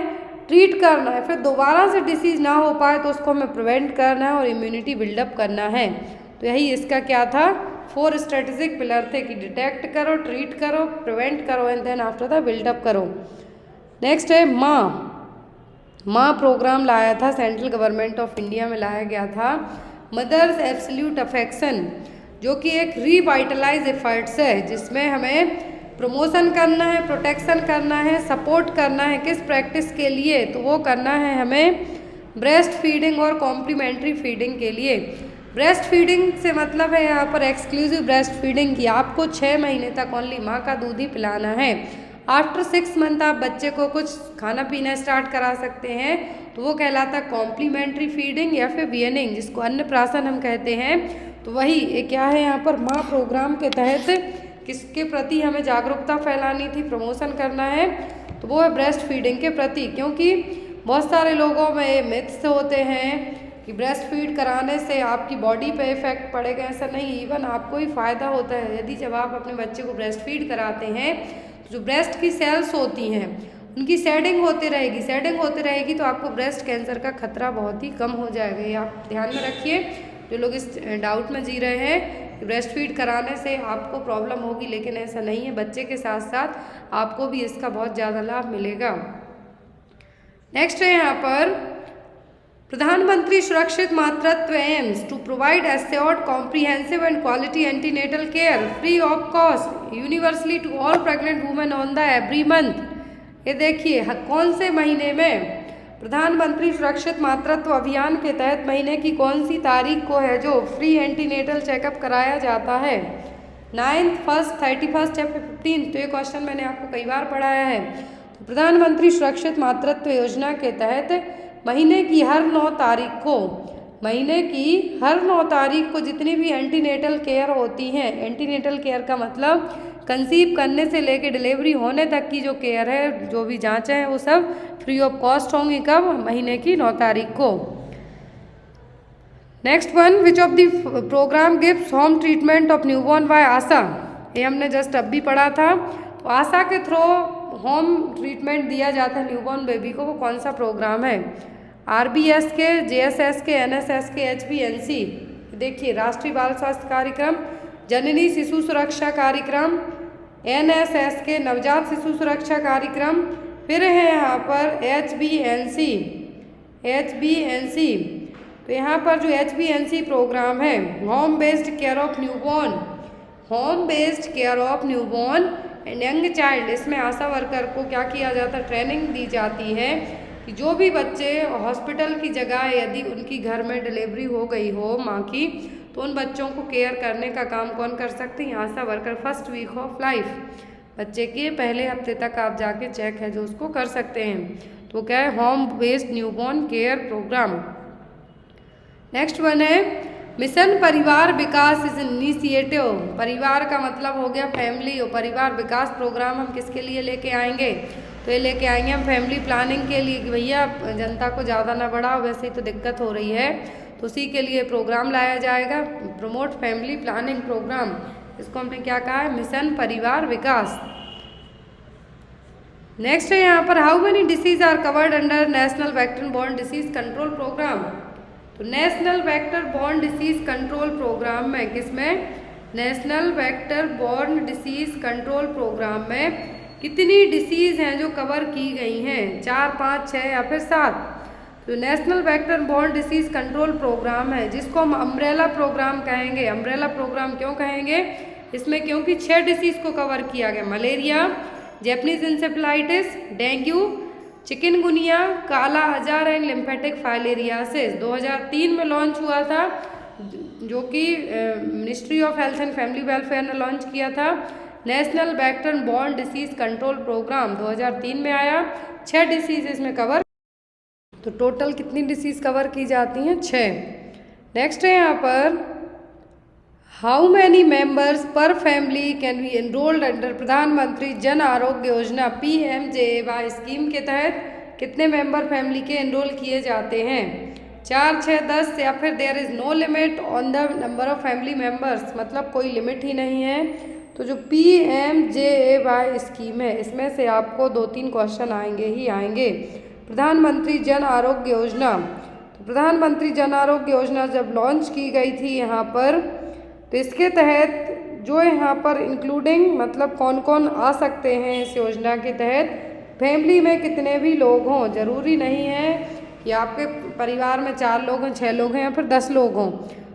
ट्रीट करना है, फिर दोबारा से डिसीज़ ना हो पाए तो उसको हमें प्रिवेंट करना है और इम्यूनिटी बिल्डअप करना है। तो यही इसका क्या था, 4 स्ट्रेटेजिक पिलर थे कि डिटेक्ट करो, ट्रीट करो, प्रिवेंट करो and then after the buildup करो। नेक्स्ट है माँ प्रोग्राम लाया था, सेंट्रल गवर्नमेंट ऑफ इंडिया में लाया गया था, मदर्स एब्सोल्यूट अफेक्शन, जो कि एक रिवाइटलाइज एफर्ट्स है जिसमें हमें प्रमोशन करना है, प्रोटेक्शन करना है, सपोर्ट करना है। किस प्रैक्टिस के लिए, तो वो करना है हमें ब्रेस्ट फीडिंग और कॉम्प्लीमेंट्री फीडिंग के लिए। ब्रेस्ट फीडिंग से मतलब है यहाँ पर एक्सक्लूसिव ब्रेस्ट फीडिंग की, आपको 6 महीने तक ओनली माँ का दूध ही पिलाना है। आफ्टर 6 मंथ आप बच्चे को कुछ खाना पीना स्टार्ट करा सकते हैं, तो वो कहलाता है कॉम्प्लीमेंट्री फीडिंग या फिर वीनिंग, जिसको अन्नप्राशन हम कहते हैं। तो वही ये क्या है यहाँ पर, माँ प्रोग्राम के तहत किसके प्रति हमें जागरूकता फैलानी थी, प्रमोशन करना है, तो वो है ब्रेस्ट फीडिंग के प्रति। क्योंकि बहुत सारे लोगों में मिथ्स होते हैं कि ब्रेस्ट फीड कराने से आपकी बॉडी पे इफेक्ट पड़ेगा, ऐसा नहीं, इवन आपको ही फ़ायदा होता है। यदि जब आप अपने बच्चे को ब्रेस्ट फीड कराते हैं तो जो ब्रेस्ट की सेल्स होती हैं उनकी शेडिंग होती रहेगी तो आपको ब्रेस्ट कैंसर का खतरा बहुत ही कम हो जाएगा। ये आप ध्यान में रखिए, जो लोग इस डाउट में जी रहे हैं कि ब्रेस्ट फीड कराने से आपको प्रॉब्लम होगी, लेकिन ऐसा नहीं है, बच्चे के साथ साथ आपको भी इसका बहुत ज़्यादा लाभ मिलेगा। नेक्स्ट है यहाँ पर Pradhanmantri Surakshit Matritva aims to provide assured comprehensive and quality antenatal care free of cost universally to all pregnant women on the every month. ये देखिए कौन से महीने में प्रधानमंत्री सुरक्षित मातृत्व अभियान के तहत महीने की कौन सी तारीख को है जो फ्री एंटीनेटल चेकअप कराया जाता है, 9th, 1st, 31st या 15th। तो ये क्वेश्चन मैंने आपको कई बार पढ़ाया है। तो प्रधानमंत्री सुरक्षित मातृत्व योजना के तहत महीने की हर 9 तारीख को जितनी भी एंटीनेटल केयर होती हैं, एंटीनेटल केयर का मतलब कंसीव करने से लेकर डिलीवरी होने तक की जो केयर है, जो भी जांचें हैं, वो सब फ्री ऑफ कॉस्ट होंगी। कब, महीने की 9 तारीख को। Next one, which of the programme gives home treatment of newborn by ASHA. ये हमने जस्ट अभी पढ़ा था। तो आशा के थ्रू होम ट्रीटमेंट दिया जाता है न्यूबॉर्न बेबी को, वो कौन सा प्रोग्राम है? RBS के, JSS के, NSS के, HBNC। देखिए, राष्ट्रीय बाल स्वास्थ्य कार्यक्रम, जननी शिशु सुरक्षा कार्यक्रम, NSS के नवजात शिशु सुरक्षा कार्यक्रम, फिर है यहाँ पर HBNC। तो यहाँ पर जो HBNC प्रोग्राम है, home based care of newborn and young child, इसमें आशा वर्कर को क्या किया जाता है? ट्रेनिंग दी जाती है कि जो भी बच्चे हॉस्पिटल की जगह यदि उनकी घर में डिलीवरी हो गई हो माँ की, तो उन बच्चों को केयर करने का काम कौन कर सकते हैं? ASHA worker. First week of life, बच्चे के पहले हफ्ते तक आप जाके चेक है जो उसको कर सकते हैं। तो क्या है? Home based newborn care programme. Next one है mission Parivar Vikas is initiative. परिवार का मतलब हो गया फैमिली, और परिवार विकास प्रोग्राम हम किसके लिए लेके आएंगे? तो ये लेके आएंगे हम फैमिली प्लानिंग के लिए कि भैया जनता को ज़्यादा ना बढ़ाओ, वैसे ही तो दिक्कत हो रही है, तो उसी के लिए प्रोग्राम लाया जाएगा, प्रमोट फैमिली प्लानिंग प्रोग्राम। इसको हमने क्या कहा है? मिशन परिवार विकास। नेक्स्ट है यहाँ पर how many disease are covered under national vector borne disease control programme. तो national vector borne disease control programme में, किसमें? National vector borne disease control programme में कितनी डिसीज हैं जो कवर की गई हैं? 4, 5, 6 या फिर 7? तो national vector borne disease control programme है, जिसको हम अम्ब्रेला प्रोग्राम कहेंगे। अम्ब्रेला प्रोग्राम क्यों कहेंगे? इसमें क्योंकि 6 डिसीज को कवर किया गया। Malaria, Japanese encephalitis, dengue, chikungunya, काला अजार एंड लिम्फेटिक फाइलेरियासिस 2003 में लॉन्च हुआ था, जो कि ministry of health and family welfare ने लॉन्च किया था। National vector borne disease control programme 2003 में आया। 6 डिसीज इसमें कवर, तो टोटल कितनी डिसीज कवर की जाती हैं? 6। नेक्स्ट है यहाँ पर हाउ मैनी मेंबर्स पर family can be enrolled under प्रधानमंत्री जन आरोग्य योजना PMJAY स्कीम के तहत कितने मेंबर फैमिली के एनरोल किए जाते हैं? 4, 6, 10 या फिर there is no limit on the number of family members, मतलब कोई लिमिट ही नहीं है। तो जो PMJAY स्कीम है, इसमें से आपको 2-3 क्वेश्चन आएंगे ही आएंगे। प्रधानमंत्री जन आरोग्य योजना, तो प्रधानमंत्री जन आरोग्य योजना जब लॉन्च की गई थी यहाँ पर, तो इसके तहत जो यहाँ पर इंक्लूडिंग मतलब कौन कौन आ सकते हैं इस योजना के तहत? फैमिली में कितने भी लोग हों, ज़रूरी नहीं है कि आपके परिवार में 4 लोग हैं, 6 लोग हैं या फिर 10 लोग हों।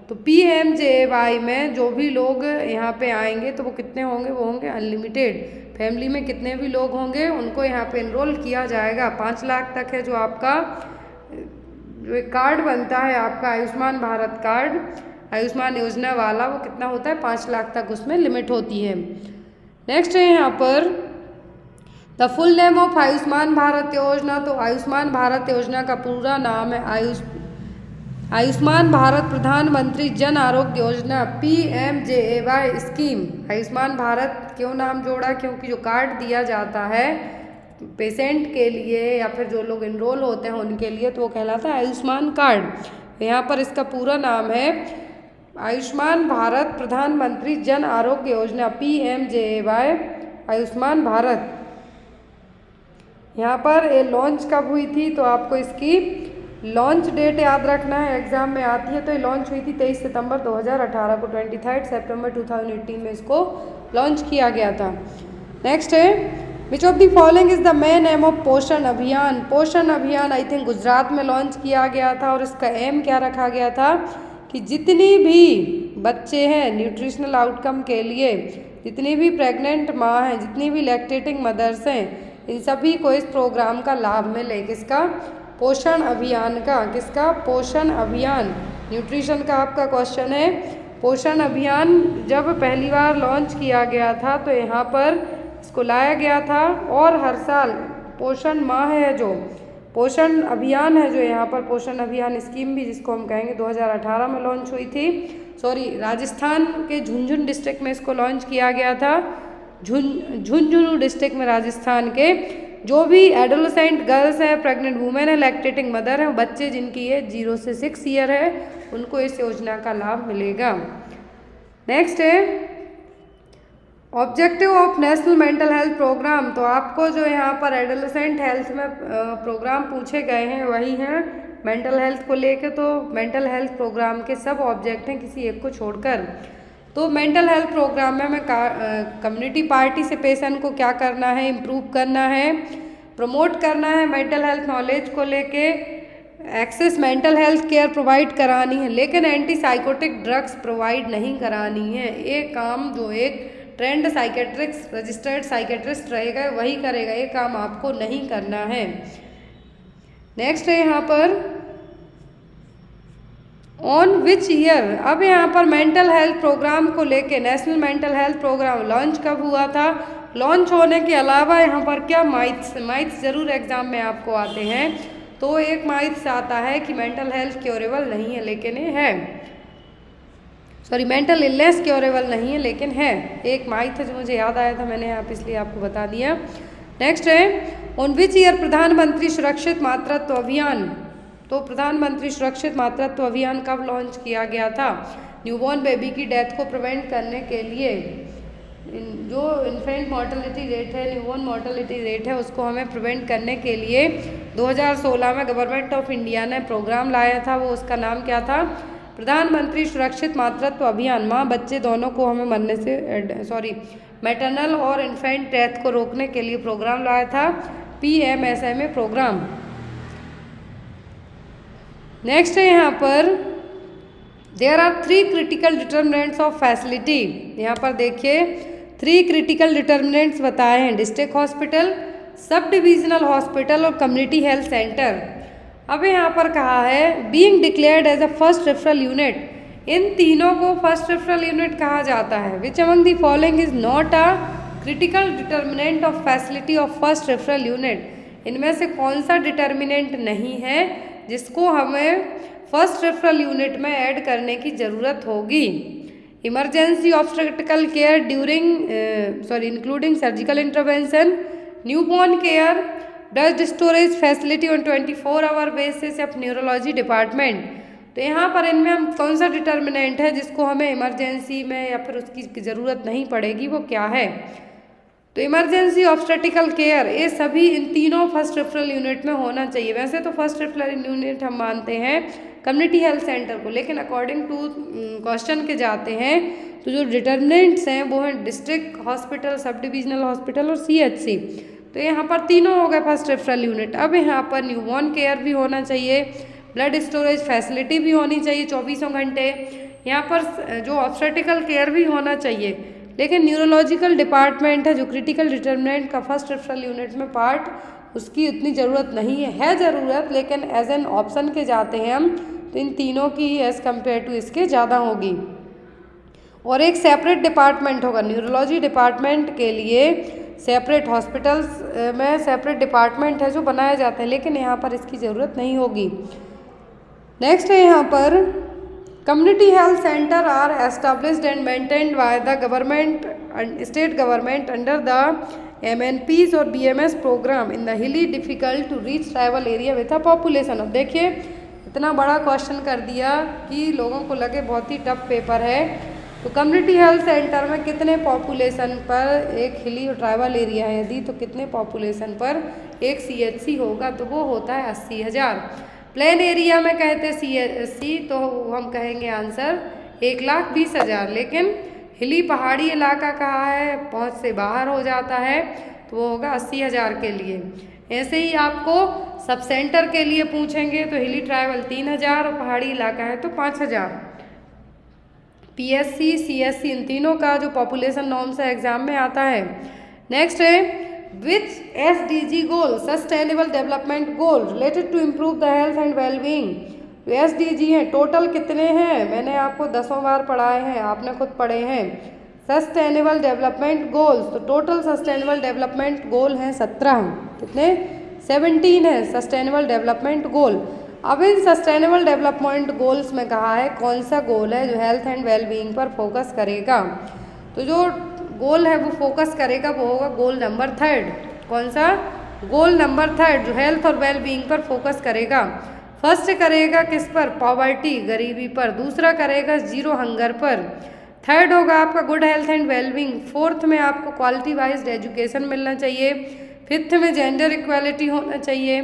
तो PMJAY में जो भी लोग यहाँ पे आएंगे तो वो कितने होंगे? वो होंगे अनलिमिटेड। फैमिली में कितने भी लोग होंगे उनको यहाँ पे एनरोल किया जाएगा। 5 लाख तक है जो आपका जो एक कार्ड बनता है आपका आयुष्मान भारत कार्ड, आयुष्मान योजना वाला, वो कितना होता है? 5 लाख तक उसमें लिमिट होती है। नेक्स्ट है यहाँ पर the full name of Ayushman Bharat योजना। तो आयुष्मान भारत योजना का पूरा नाम है आयुष्मान भारत प्रधानमंत्री जन आरोग्य योजना PMJAY स्कीम। आयुष्मान भारत क्यों नाम जोड़ा? क्योंकि जो कार्ड दिया जाता है पेशेंट के लिए या फिर जो लोग एनरोल होते हैं उनके लिए, तो वो कहलाता है आयुष्मान कार्ड। यहाँ पर इसका पूरा नाम है आयुष्मान भारत प्रधानमंत्री जन आरोग्य योजना PMJAY आयुष्मान भारत। यहाँ पर ये लॉन्च कब हुई थी? तो आपको इसकी लॉन्च डेट याद रखना है, एग्जाम में आती है। तो ये लॉन्च हुई थी 23 सितंबर 2018 को। 23 सितंबर 2018 में इसको लॉन्च किया गया था। नेक्स्ट है which of the following is the main M of पोषण अभियान। पोषण अभियान आई थिंक गुजरात में लॉन्च किया गया था, और इसका एम क्या रखा गया था कि जितनी भी बच्चे हैं न्यूट्रिशनल आउटकम के लिए, जितनी भी प्रेग्नेंट माँ हैं, जितनी भी लैक्टेटिंग मदर्स हैं, इन सभी को इस प्रोग्राम का लाभ मिले। किसका? पोषण अभियान का। किसका? पोषण अभियान। न्यूट्रिशन का आपका क्वेश्चन है। पोषण अभियान जब पहली बार लॉन्च किया गया था तो यहाँ पर इसको लाया गया था, और हर साल पोषण माह है जो पोषण अभियान है जो यहाँ पर पोषण अभियान स्कीम भी जिसको हम कहेंगे 2018 में लॉन्च हुई थी। राजस्थान के झुंझुनू डिस्ट्रिक्ट में इसको लॉन्च किया गया था। झुंझुनू डिस्ट्रिक्ट में राजस्थान के जो भी एडोलेसेंट गर्ल्स हैं, प्रेग्नेंट वुमेन है, लैक्टेटिंग मदर है, बच्चे जिनकी एज 0 से 6 ईयर है, उनको इस योजना का लाभ मिलेगा। नेक्स्ट है objective of national mental health programme. तो आपको जो यहाँ पर एडोलेसेंट हेल्थ में प्रोग्राम पूछे गए हैं वही हैं मेंटल हेल्थ को लेके। तो मेंटल हेल्थ प्रोग्राम के सब ऑब्जेक्ट हैं किसी एक को छोड़कर। तो मेंटल हेल्थ प्रोग्राम में हमें कम्युनिटी पार्टिसिपेशन को क्या करना है, इम्प्रूव करना है, प्रमोट करना है मेंटल हेल्थ नॉलेज को लेके, access mental health care provide करानी है, लेकिन एंटी साइकोटिक ड्रग्स प्रोवाइड नहीं करानी है। ये काम जो एक ट्रेंड साइकेट्रिस्ट रजिस्टर्ड साइकेट्रिस्ट रहेगा वही करेगा, ये काम आपको नहीं करना है। नेक्स्ट है यहाँ पर ऑन विच ईयर। अब यहाँ पर मेंटल हेल्थ प्रोग्राम को लेके national mental health programme launch कब हुआ था। लॉन्च होने के अलावा यहाँ पर क्या माइथ्स जरूर एग्जाम में आपको आते हैं। तो एक माइथ्स आता है कि मेंटल हेल्थ क्योरेबल नहीं है, लेकिन ये है, सॉरी मेंटल इलनेस क्योरेबल नहीं है लेकिन है। एक माइथ है जो मुझे याद आया था, मैंने यहाँ इसलिए आपको बता दिया। नेक्स्ट है ऑन विच ईयर प्रधानमंत्री सुरक्षित मातृत्व अभियान। तो प्रधानमंत्री सुरक्षित मातृत्व अभियान कब लॉन्च किया गया था। न्यूबॉर्न बेबी की डेथ को प्रिवेंट करने के लिए, जो इन्फेंट मोर्टेलिटी रेट है, न्यूबॉर्न मोर्टेलिटी रेट है, उसको हमें प्रिवेंट करने के लिए 2016 में गवर्नमेंट ऑफ इंडिया ने प्रोग्राम लाया था। वो उसका नाम क्या था, प्रधानमंत्री सुरक्षित मातृत्व अभियान। माँ बच्चे दोनों को हमें मरने से मैटरनल और इन्फेंट डेथ को रोकने के लिए प्रोग्राम लाया था, PMSMA प्रोग्राम। नेक्स्ट है यहाँ पर there are 3 critical determinants of facility. यहाँ पर देखिए 3 क्रिटिकल डिटर्मिनेंट्स बताए हैं, district hospital, sub divisional hospital और कम्युनिटी हेल्थ सेंटर। अब यहाँ पर कहा है being declared as a first referral unit. इन तीनों को फर्स्ट रेफरल यूनिट कहा जाता है। Which among the following is not a critical determinant of facility of first referral unit. इनमें से कौन सा डिटर्मिनेंट नहीं है जिसको हमें फर्स्ट रेफरल यूनिट में ऐड करने की ज़रूरत होगी। Emergency obstetrical care during including surgical intervention, newborn care, blood storage facility on 24 hour basis of neurology department. तो यहाँ पर इनमें हम कौन सा डिटर्मिनेंट है जिसको हमें इमरजेंसी में या फिर उसकी ज़रूरत नहीं पड़ेगी, वो क्या है। तो इमरजेंसी ऑब्स्टेट्रिकल केयर, ये सभी इन तीनों फर्स्ट रेफरल यूनिट में होना चाहिए। वैसे तो फर्स्ट रेफरल यूनिट हम मानते हैं कम्युनिटी हेल्थ सेंटर को, लेकिन अकॉर्डिंग टू क्वेश्चन के जाते हैं तो जो डिटर्मिनेंट्स हैं वो हैं district hospital, sub divisional hospital और CHC। तो यहाँ पर तीनों हो गए फर्स्ट रेफरल यूनिट। अब यहाँ पर न्यूबॉर्न केयर भी होना चाहिए, ब्लड स्टोरेज फैसिलिटी भी होनी चाहिए 24 घंटे, यहाँ पर जो ऑब्स्टेट्रिकल केयर भी होना चाहिए। लेकिन न्यूरोलॉजिकल डिपार्टमेंट है जो क्रिटिकल डिटर्मिनेंट का फर्स्ट रेफरल यूनिट में पार्ट, उसकी उतनी ज़रूरत नहीं है ज़रूरत, लेकिन एज एन ऑप्शन के जाते हैं हम तो इन तीनों की एज़ कम्पेयर टू इसके ज़्यादा होगी। और एक सेपरेट डिपार्टमेंट होगा न्यूरोलॉजी डिपार्टमेंट के लिए, सेपरेट हॉस्पिटल्स में सेपरेट डिपार्टमेंट है जो बनाए जाते हैं, लेकिन यहाँ पर इसकी ज़रूरत नहीं होगी। नेक्स्ट है यहाँ पर community health centre are established and maintained by the government state government under the MNPs और BMS programme in the hilly difficult to reach tribal area with a population. अब देखिए इतना बड़ा क्वेश्चन कर दिया कि लोगों को लगे बहुत ही टफ पेपर है। तो कम्युनिटी हेल्थ सेंटर में कितने पॉपुलेशन पर एक हिली और ट्राइबल एरिया है यदि, तो कितने पॉपुलेशन पर एक CHC होगा, तो वो होता है 80,000। प्लेन एरिया में कहते CHC तो हम कहेंगे आंसर 1,20,000, लेकिन हिली पहाड़ी इलाका कहा है पहुँच से बाहर हो जाता है तो वो होगा 80,000 के लिए। ऐसे ही आपको सब सेंटर के लिए पूछेंगे तो हिली ट्राइबल 3,000 और पहाड़ी इलाका है तो 5,000। PSC CSC इन तीनों का जो पॉपुलेशन नॉर्म्स है एग्जाम में आता है। नेक्स्ट है which SDG goal sustainable development goal related to improve the health and wellbeing. जो SDG हैं टोटल कितने हैं, मैंने आपको 10 बार पढ़ाए हैं, आपने खुद पढ़े हैं। सस्टेनेबल डेवलपमेंट गोल्स, तो टोटल सस्टेनेबल डेवलपमेंट गोल हैं 17। कितने, 17 है सस्टेनेबल डेवलपमेंट गोल। अब इन सस्टेनेबल डेवलपमेंट गोल्स में कहा है कौन सा गोल है जो हेल्थ एंड वेलबींग पर फोकस करेगा। तो जो गोल है वो फोकस करेगा वो होगा गोल नंबर 3। कौन सा, गोल नंबर 3 जो हेल्थ और वेल बीइंग पर फोकस करेगा। फर्स्ट करेगा किस पर? पॉवर्टी, गरीबी पर। दूसरा करेगा जीरो हंगर पर। थर्ड होगा आपका good health and well being. Fourth में आपको क्वालिटी वाइज एजुकेशन मिलना चाहिए। फिफ्थ में जेंडर इक्वालिटी होना चाहिए।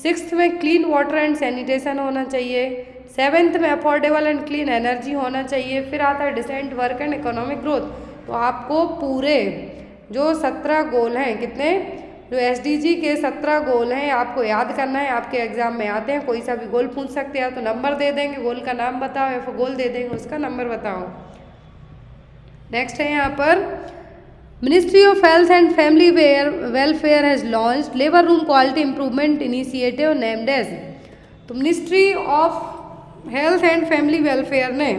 सिक्स्थ में क्लीन वाटर एंड सैनिटेशन होना चाहिए। सेवेंथ में अफोर्डेबल एंड क्लीन एनर्जी होना चाहिए। फिर आता है decent work and economic growth. तो आपको पूरे जो 17 गोल हैं, कितने, जो SDG के 17 गोल हैं आपको याद करना है। आपके एग्जाम में आते हैं, कोई सा भी गोल पूछ सकते हैं, तो नंबर दे देंगे, गोल का नाम बताओ, या फिर गोल दे देंगे उसका नंबर बताओ। नेक्स्ट है यहाँ पर ministry of health and family welfare has launched labour room quality improvement initiative named as. तो ministry of health and family welfare ने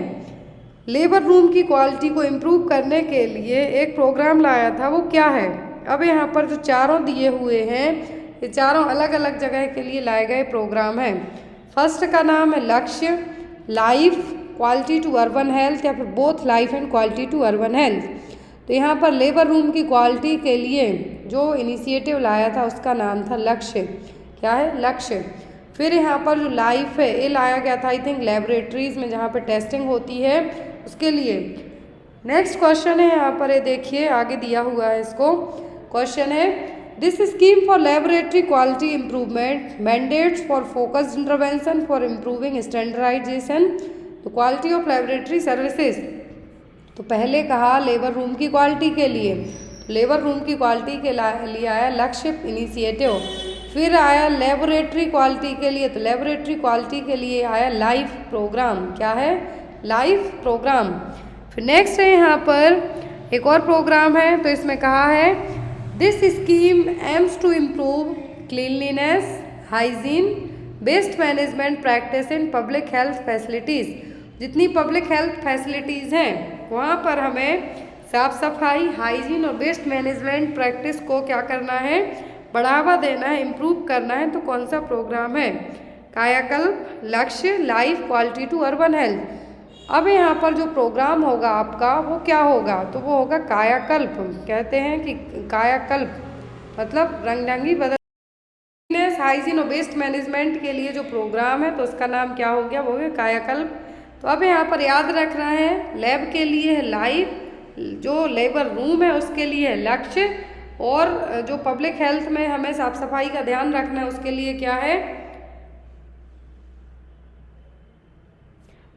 लेबर रूम की क्वालिटी को इम्प्रूव करने के लिए एक प्रोग्राम लाया था। वो क्या है? अब यहाँ पर जो चारों दिए हुए हैं, ये चारों अलग अलग जगह के लिए लाए गए प्रोग्राम हैं। फर्स्ट का नाम है Lakshya, life, quality to urban health, या फिर both life and quality to urban health. तो यहाँ पर लेबर रूम की क्वालिटी के लिए जो इनिशिएटिव लाया था उसका नाम था लक्ष्य। क्या है? लक्ष्य। फिर यहाँ पर जो लाइफ है ये लाया गया था आई थिंक लेबोरेटरीज में, जहाँ पर टेस्टिंग होती है उसके लिए। नेक्स्ट क्वेश्चन है यहाँ पर, ये देखिए आगे दिया हुआ है इसको। क्वेश्चन है this scheme for laboratory quality improvement mandates for focused intervention for improving standardisation the quality of laboratory services. तो पहले कहा लेबर रूम की क्वालिटी के लिए, लेबर रूम की क्वालिटी के लिए आया लक्ष्य इनिशिएटिव। फिर आया लेबोरेटरी क्वालिटी के लिए, तो लेबोरेटरी क्वालिटी के लिए आया लाइफ प्रोग्राम। क्या है? Life programme. फिर नेक्स्ट है यहाँ पर एक और प्रोग्राम है, तो इसमें कहा है this scheme aims to improve cleanliness, hygiene, best management practice in public health facilities. जितनी पब्लिक हेल्थ फैसिलिटीज़ हैं वहाँ पर हमें साफ सफाई, हाइजीन और बेस्ट मैनेजमेंट प्रैक्टिस को क्या करना है? बढ़ावा देना है, इम्प्रूव करना है। तो कौन सा प्रोग्राम है? Kayakalp, Lakshya, life, quality to urban health. अब यहाँ पर जो प्रोग्राम होगा आपका वो क्या होगा? तो वो होगा कायाकल्प। कहते हैं कि कायाकल्प मतलब रंगढंगी बदल, हाइजीन और बेस्ट मैनेजमेंट के लिए जो प्रोग्राम है तो उसका नाम क्या हो गया? वो है कायाकल्प। तो अब यहाँ पर याद रखना है लैब के लिए है लाइफ, जो लेबर रूम है उसके लिए है लक्ष्य, और जो पब्लिक हेल्थ में हमें साफ सफाई का ध्यान रखना है उसके लिए क्या है?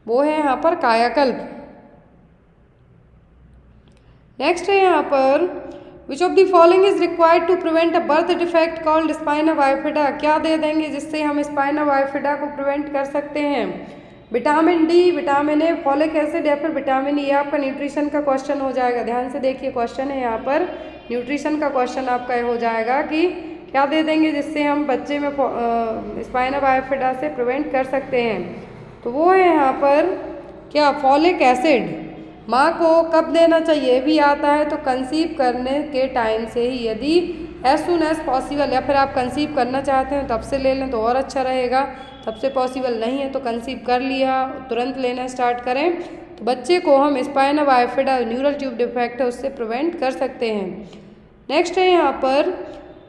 वो है यहाँ पर कायाकल्प। नेक्स्ट है यहाँ पर which of the following is required to prevent a birth defect called spina bifida. क्या दे देंगे जिससे हम स्पाइना बाइफिडा को प्रिवेंट कर सकते हैं? Vitamin D, vitamin A, folic acid, या फिर विटामिन ई। आपका न्यूट्रिशन का क्वेश्चन हो जाएगा। ध्यान से देखिए क्वेश्चन है यहाँ पर, न्यूट्रिशन का क्वेश्चन आपका हो जाएगा कि क्या दे देंगे जिससे हम बच्चे में स्पाइना बाइफिडा से प्रिवेंट कर सकते हैं? तो वो है यहाँ पर क्या? Folic acid. माँ को कब देना चाहिए भी आता है, तो कंसीव करने के टाइम से ही, यदि एज सुन एज पॉसिबल, या फिर आप कंसीव करना चाहते हैं तब से ले लें तो और अच्छा रहेगा। तब से पॉसिबल नहीं है तो कंसीव कर लिया तुरंत लेना स्टार्ट करें, तो बच्चे को हम spina bifida neural tube defect है उससे प्रिवेंट कर सकते हैं। नेक्स्ट है यहाँ पर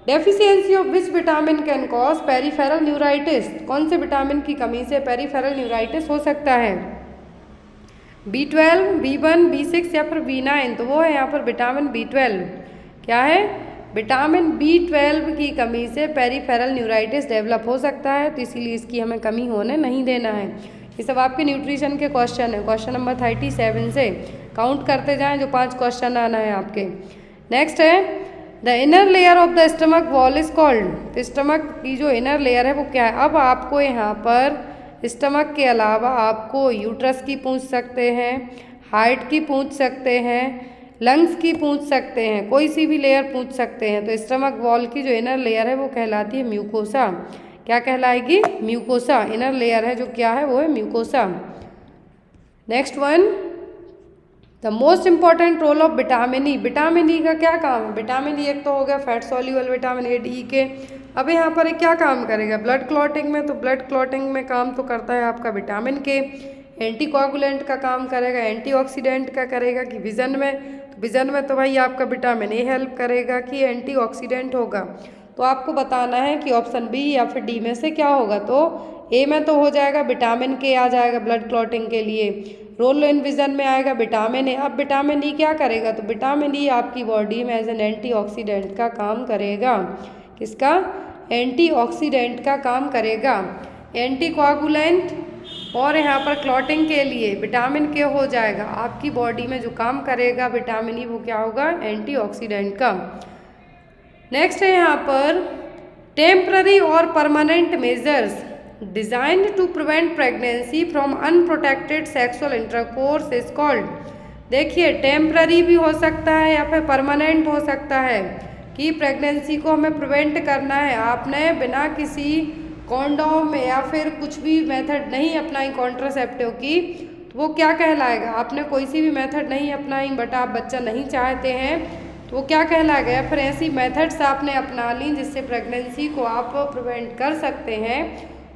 deficiency of which vitamin can cause peripheral neuritis. कौन से विटामिन की कमी से पेरिफेरल न्यूराइटिस हो सकता है? B12, B1, B6 या फिर B9। तो वो है यहाँ पर विटामिन B12। क्या है? विटामिन B12 की कमी से पेरिफेरल न्यूराइटिस डेवलप हो सकता है, तो इसीलिए इसकी हमें कमी होने नहीं देना है। ये सब आपके न्यूट्रिशन के क्वेश्चन है। क्वेश्चन नंबर 37 से काउंट करते जाएं जो 5 क्वेश्चन आना है आपके। नेक्स्ट है the inner layer of the stomach wall is called. Stomach की जो इनर लेयर है वो क्या है? अब आपको यहाँ पर स्टमक के अलावा आपको यूट्रस की पूछ सकते हैं, हार्ट की पूछ सकते हैं, लंग्स की पूछ सकते हैं, कोई सी भी लेयर पूछ सकते हैं। तो स्टमक वॉल की जो इनर लेयर है वो कहलाती है म्यूकोसा। क्या कहलाएगी? म्यूकोसा। इनर लेयर है जो क्या है वो है mucosa. Next one the most important role of vitamin E. Vitamin E का क्या काम है? विटामिन ई एक तो हो गया fat soluble vitamin A D के। अब यहाँ पर क्या काम करेगा? ब्लड क्लॉटिंग में, तो ब्लड क्लॉटिंग में काम तो करता है आपका विटामिन के। एंटीकोगुलेंट का काम करेगा, एंटीऑक्सीडेंट का करेगा कि विजन में, तो विजन में तो भाई आपका विटामिन ए हेल्प करेगा कि एंटीऑक्सीडेंट होगा। तो आपको बताना है कि ऑप्शन बी या फिर डी में से क्या होगा। तो ए में तो हो जाएगा विटामिन के आ जाएगा ब्लड क्लॉटिंग के लिए, रोल इन विजन में आएगा विटामिन ए। अब विटामिन ई क्या करेगा, तो विटामिन ई आपकी बॉडी में एज एन एंटीऑक्सीडेंट का काम करेगा। किसका, एंटीऑक्सीडेंट का काम करेगा, एंटीकोआगुलेंट। और यहाँ पर क्लॉटिंग के लिए विटामिन के हो जाएगा, आपकी बॉडी में जो काम करेगा विटामिन ई वो क्या होगा, एंटीऑक्सीडेंट का। नेक्स्ट है यहाँ पर टेम्पररी और permanent measures designed to prevent pregnancy from unprotected sexual intercourse is called. देखिए टेम्पररी भी हो सकता है या फिर परमानेंट हो सकता है कि प्रेगनेंसी को हमें प्रिवेंट करना है, आपने बिना किसी कॉन्डोम या फिर कुछ भी मेथड नहीं अपनाई कॉन्ट्रासेप्टिव की, तो वो क्या कहलाएगा, आपने कोई सी भी मेथड नहीं अपनाई बट आप बच्चा नहीं चाहते हैं, तो वो क्या कहलाएगा, या फिर ऐसी मेथड्स आपने अपना ली जिससे प्रेगनेंसी को आप प्रिवेंट कर सकते हैं,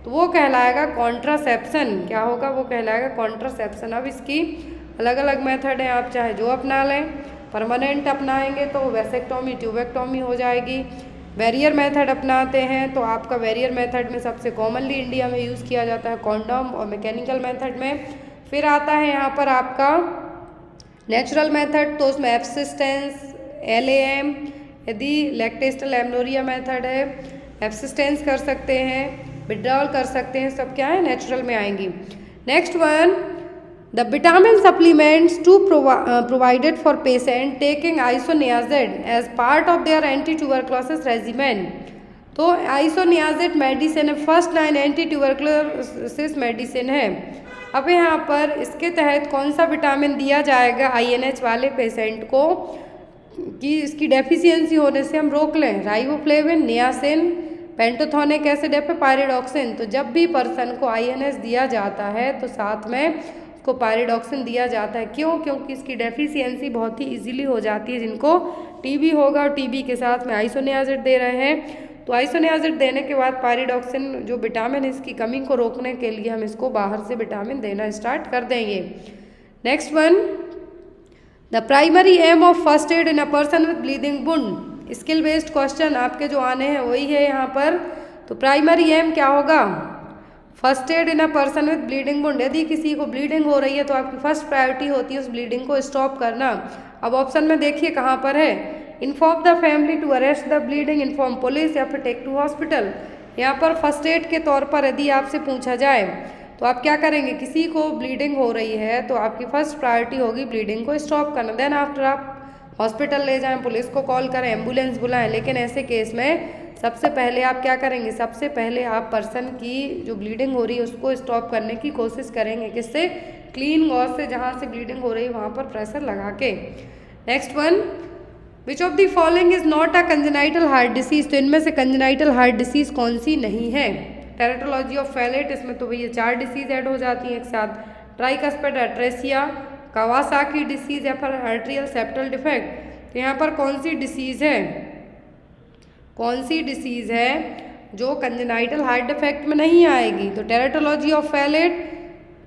तो वो कहलाएगा कॉन्ट्रासेप्शन। क्या होगा, वो कहलाएगा कॉन्ट्रासेप्शन। अब इसकी अलग अलग मेथड है, आप चाहे जो अपना लें। परमानेंट अपनाएंगे तो वेसेक्टोमी ट्यूबेक्टोमी हो जाएगी। बैरियर मेथड अपनाते हैं तो आपका बैरियर मेथड में सबसे कॉमनली इंडिया में यूज़ किया जाता है कॉन्डम और मैकेनिकल मेथड में। फिर आता है यहाँ पर आपका नेचुरल मेथड, तो उसमें एब्सिस्टेंस, LAM, यदि लैक्टेस्टल एमनोरिया मेथड है एब्सिस्टेंस कर सकते हैं, विड्रॉल कर सकते हैं, सब क्या है नेचुरल में आएंगी। Next one, the vitamin supplements to provided for patient taking isoniazid as part of their anti tuberculosis regimen. तो isoniazid medicine first line anti tuberculosis medicine है। अब यहाँ पर इसके तहत कौन सा विटामिन दिया जाएगा INH वाले पेशेंट को कि इसकी डेफिशिएंसी होने से हम रोक लें, राइबोफ्लेविन, नियासिन, पेंटोथोनिक एसिड या फिर पायरिडॉक्सिन। तो जब भी पर्सन को INH दिया जाता है तो साथ में उसको पायरिडॉक्सिन दिया जाता है। क्यों, क्योंकि इसकी डेफिशिएंसी बहुत ही इजीली हो जाती है। जिनको TB होगा और TB के साथ में आइसोनियाजिड दे रहे हैं, तो आइसोनियाजिड देने के बाद पायरिडॉक्सिन जो विटामिन इसकी कमी को रोकने के लिए हम इसको बाहर से विटामिन देना स्टार्ट कर देंगे। Next one, the primary aim of first aid in a person with bleeding wound. Skill based question आपके जो आने हैं वही है यहाँ पर। तो प्राइमरी एम क्या होगा, first aid in a person with bleeding wound. यदि किसी को ब्लीडिंग हो रही है तो आपकी फर्स्ट प्रायोरिटी होती है उस ब्लीडिंग को स्टॉप करना। अब ऑप्शन में देखिए कहाँ पर है, inform the family to arrest the bleeding, inform police या फिर टेक टू हॉस्पिटल। यहाँ पर फर्स्ट एड के तौर पर यदि आपसे पूछा जाए तो आप क्या करेंगे, किसी को ब्लीडिंग हो रही है तो आपकी फर्स्ट प्रायोरिटी होगी ब्लीडिंग को स्टॉप करना। देन आफ्टर आप हॉस्पिटल ले जाएं, पुलिस को कॉल करें, एम्बुलेंस बुलाएं। लेकिन ऐसे केस में सबसे पहले आप क्या करेंगे, सबसे पहले आप पर्सन की जो ब्लीडिंग हो रही है उसको स्टॉप करने की कोशिश करेंगे। किससे, क्लीन गॉज से, जहाँ से ब्लीडिंग हो रही है वहाँ पर प्रेशर लगा के। Next one, which of the following is not a congenital heart disease. तो इनमें से कंजेनाइटल हार्ट डिसीज कौन सी नहीं है। टेरेटोलॉजी ऑफ फैलेट, इसमें तो भैया 4 डिसीज ऐड हो जाती हैं एक साथ। ट्राइकस्पिड एट्रेसिया, कावासाकी डिसीज या फिर आर्ट्रियल सेप्टल डिफेक्ट। तो यहाँ पर कौन सी डिसीज है, कौन सी डिसीज है जो कंजेनाइटल हार्ट डिफेक्ट में नहीं आएगी। तो tetralogy of Fallot,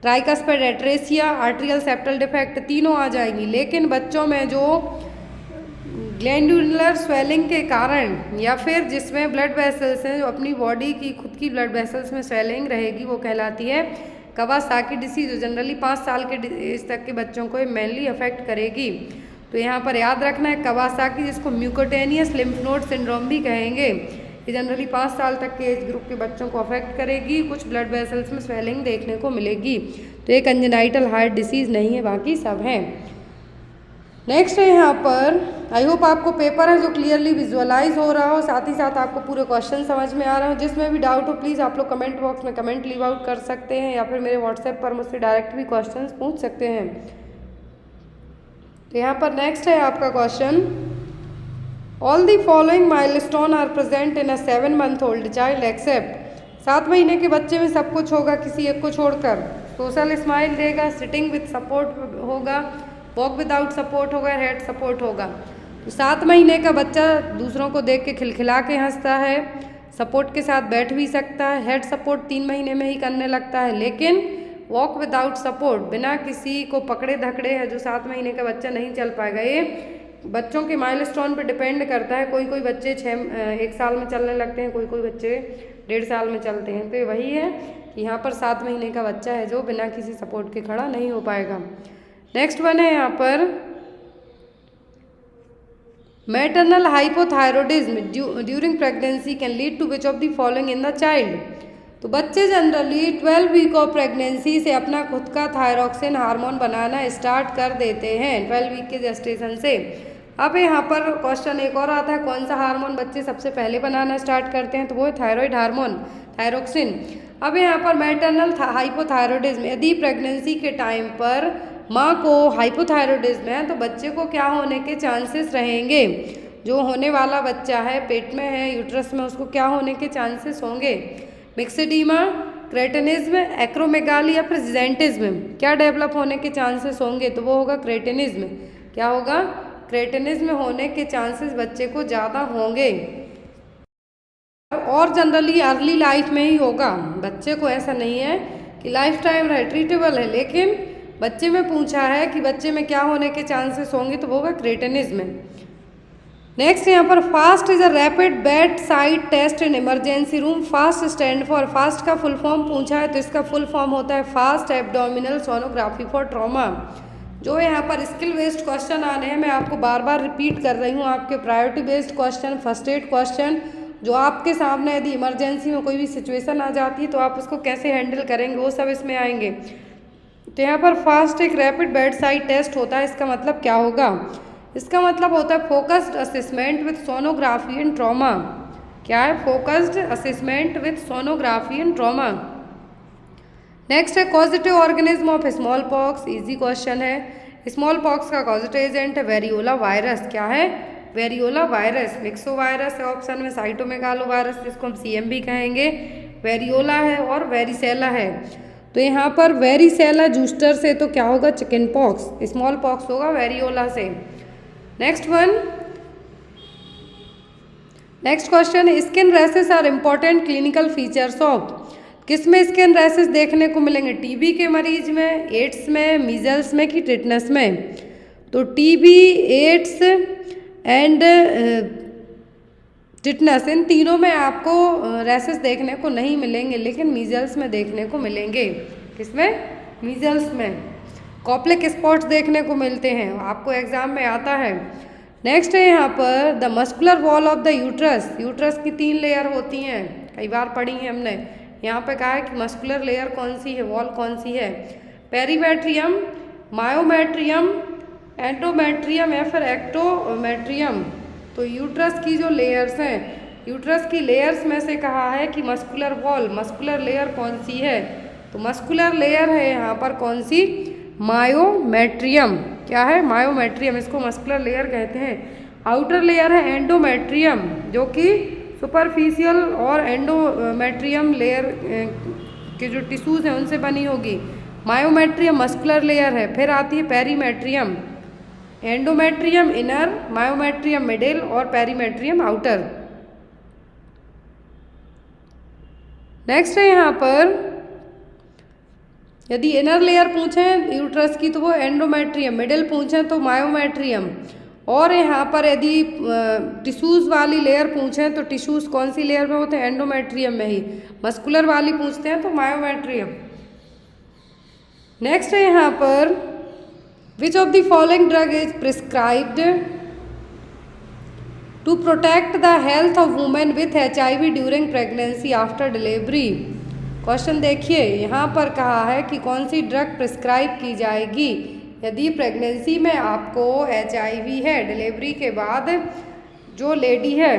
tricuspid atresia, atrial septal defect तीनों आ जाएंगी। लेकिन बच्चों में जो ग्लैंडुलर स्वेलिंग के कारण या फिर जिसमें ब्लड वेसल्स हैं, जो अपनी बॉडी की खुद की ब्लड वेसल्स में स्वेलिंग रहेगी, वो कहलाती है कवासाकी डिसीज। जो जनरली 5 साल के एज तक के बच्चों को मेनली अफेक्ट करेगी। तो यहाँ पर याद रखना है कवासाकी, जिसको म्यूकोटेनियस लिम्फ नोड सिंड्रोम भी कहेंगे। ये जनरली 5 साल तक के एज ग्रुप के बच्चों को अफेक्ट करेगी, कुछ ब्लड वेसल्स में स्वेलिंग देखने को मिलेगी। तो ये कंजेनाइटल हार्ट डिसीज नहीं है, बाकी सब हैं। नेक्स्ट है यहाँ पर, आई होप आपको पेपर है जो क्लियरली विजुअलाइज हो रहा हो, साथ ही साथ आपको पूरे क्वेश्चन समझ में आ रहे हो। जिसमें भी डाउट हो प्लीज़ आप लोग कमेंट बॉक्स में कमेंट लीव आउट कर सकते हैं या फिर मेरे व्हाट्सएप पर मुझसे डायरेक्ट भी क्वेश्चन पूछ सकते हैं। तो यहाँ पर नेक्स्ट है आपका question, all the following milestone are present in a 7 month old child except. 7 महीने के बच्चे में सब कुछ होगा किसी एक को छोड़कर। सोशल स्माइल देगा, सिटिंग विथ सपोर्ट होगा, वॉक विदाउट सपोर्ट होगा, हेड सपोर्ट होगा। तो 7 महीने का बच्चा दूसरों को देख के खिलखिला के हंसता है, सपोर्ट के साथ बैठ भी सकता है, हेड सपोर्ट 3 महीने में ही करने लगता है। लेकिन वॉक विदाउट सपोर्ट, बिना किसी को पकड़े धकड़े है, जो 7 महीने का बच्चा नहीं चल पाएगा, ये बच्चों के माइलस्टोन पे डिपेंड करता है। कोई कोई बच्चे 1 साल में चलने लगते हैं, कोई कोई बच्चे 1.5 साल में चलते हैं। तो ये वही है कि यहाँ पर 7 महीने का बच्चा है जो बिना किसी सपोर्ट के खड़ा नहीं हो पाएगा। नेक्स्ट वन है यहाँ पर maternal hypothyroidism during pregnancy can lead to which of the following in the child. तो बच्चे जनरली 12 वीक ऑफ प्रेगनेंसी से अपना खुद का थायरॉक्सिन हार्मोन बनाना स्टार्ट कर देते हैं, 12 वीक के जेस्टेशन से। अब यहाँ पर क्वेश्चन एक और आता है, कौन सा हार्मोन बच्चे सबसे पहले बनाना स्टार्ट करते हैं, तो वो है थायराइड हार्मोन, थायरॉक्सिन। अब यहाँ पर मैटरनल हाइपोथायरॉयडिज्म, यदि प्रेगनेंसी के टाइम पर माँ को हाइपोथायरॉयडिज्म है तो बच्चे को क्या होने के चांसेस रहेंगे, जो होने वाला बच्चा है पेट में है, यूट्रस में, उसको क्या होने के चांसेस होंगे, मिक्सेडीमा, क्रेटिनिज्म, एक्रोमेगाली या फिर जिजेंटिज्म, क्या डेवलप होने के चांसेस होंगे, तो वो होगा क्रेटिनिज्म। क्या होगा, क्रेटिनिज्म होने के चांसेस बच्चे को ज़्यादा होंगे और जनरली अर्ली लाइफ में ही होगा। बच्चे को ऐसा नहीं है कि लाइफ टाइम है, ट्रीटेबल है, लेकिन बच्चे में पूछा है कि बच्चे में क्या होने के चांसेस होंगे, तो वो होगा क्रेटिनिज्म। नेक्स्ट यहाँ पर FAST is a rapid bed side test in emergency room. FAST stand for, FAST का फुल फॉर्म पूछा है तो इसका फुल फॉर्म होता है FAST abdominal sonography for trauma. जो यहाँ पर स्किल बेस्ड क्वेश्चन आने हैं, मैं आपको बार बार रिपीट कर रही हूँ, आपके priority based question, first aid question, जो आपके सामने यदि इमरजेंसी में कोई भी सिचुएशन आ जाती है तो आप उसको कैसे हैंडल करेंगे, वो सब इसमें आएंगे। तो यहाँ पर फास्ट एक रैपिड बेड साइड टेस्ट होता है। इसका मतलब क्या होगा, इसका मतलब होता है focused assessment with sonography in trauma. क्या है, focused assessment with sonography in trauma. Next है causative organism of small pox, easy question है। स्मॉल पॉक्स का कॉजेटिव एजेंट है वेरियोला वायरस। क्या है, वेरियोला वायरस। मिक्सो वायरस है ऑप्शन में, साइटोमेगालो वायरस जिसको हम CMV कहेंगे, वेरियोला है और वेरिसेला है। तो यहाँ पर वेरिसेला जूस्टर से तो क्या होगा, चिकन पॉक्स, स्मॉल पॉक्स होगा वेरियोला से। Next one, next question, skin rashes are important clinical features of. किसमें स्किन रैसेस देखने को मिलेंगे, TB के मरीज में, एड्स में, मीजल्स में कि टिटनस में। तो TB, एड्स एंड टिटनस, इन तीनों में आपको रैसेस देखने को नहीं मिलेंगे, लेकिन मीजल्स में देखने को मिलेंगे। किसमें, मीजल्स में। कॉप्लिक स्पॉट्स देखने को मिलते हैं, आपको एग्जाम में आता है। नेक्स्ट है यहाँ पर the muscular wall of the uterus. Uterus की 3 लेयर होती हैं, कई बार पढ़ी है हमने। यहाँ पे कहा है कि मस्कुलर लेयर कौन सी है, वॉल कौन सी है, पेरीमेट्रियम, मायोमेट्रियम, एंडोमेट्रियम या फिर एक्टोमेट्रियम। तो यूट्रस की जो लेयर्स हैं, यूट्रस की लेयर्स में से कहा है कि मस्कुलर वॉल, मस्कुलर लेयर कौन सी है, तो मस्कुलर लेयर है यहाँ पर कौन सी, मायोमेट्रियम। क्या है, मायोमेट्रियम, इसको मस्कुलर लेयर कहते हैं। आउटर लेयर है एंडोमेट्रियम, जो कि सुपरफिशियल और एंडोमेट्रियम लेयर के जो टिश्यूज हैं उनसे बनी होगी। मायोमेट्रियम मस्कुलर लेयर है। फिर आती है perimetrium, endometrium inner, myometrium middle और पेरीमेट्रियम आउटर। नेक्स्ट है यहाँ पर यदि इनर लेयर पूछें यूट्रस की तो वो एंडोमेट्रियम, मिडिल पूछें तो मायोमेट्रियम, और यहाँ पर यदि टिश्यूज़ वाली लेयर पूछें तो टिश्यूज़ कौन सी लेयर में होते हैं, एंडोमेट्रियम में ही। मस्कुलर वाली पूछते हैं तो मायोमेट्रियम। नेक्स्ट है यहाँ पर which of the following drug is prescribed to protect the health of women with HIV during pregnancy after delivery. Question देखिए, यहाँ पर कहा है कि कौन सी ड्रग प्रिस्क्राइब की जाएगी यदि प्रेगनेंसी में आपको HIV है, डिलीवरी के बाद जो लेडी है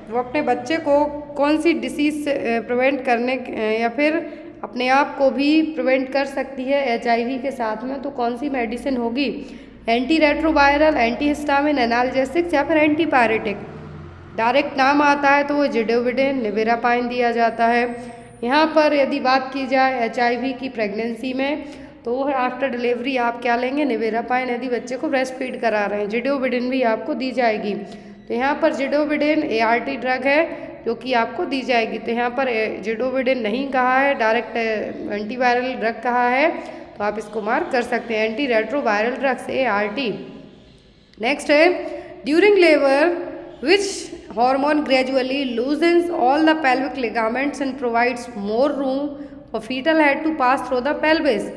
वो अपने बच्चे को कौन सी डिसीज़ से प्रिवेंट करने या फिर अपने आप को भी प्रिवेंट कर सकती है HIV के साथ में, तो कौन सी मेडिसिन होगी, एंटी रेट्रोवायरल, एंटीहिस्टामिन, एनाल्जेसिक्स या फिर एंटीपायरेटिक। डायरेक्ट नाम आता है तो वो जिडोविडिन, निवेरापाइन दिया जाता है। यहाँ पर यदि बात की जाए HIV की प्रेगनेंसी में तो वो है आफ्टर डिलीवरी आप क्या लेंगे, निवेरापाइन यदि बच्चे को ब्रेस्ट फीड करा रहे हैं। जिडोविडिन भी आपको दी जाएगी। तो यहाँ पर जिडोविडिन ART ड्रग है जो कि आपको दी जाएगी। तो यहाँ पर जिडोविडिन नहीं कहा है, डायरेक्ट एंटीवायरल ड्रग कहा है, तो आप इसको मार्क कर सकते हैं, anti retroviral drugs ART। Next है during labour which hormone gradually loosens all the pelvic ligaments and provides more room for foetal head to pass through the pelvis.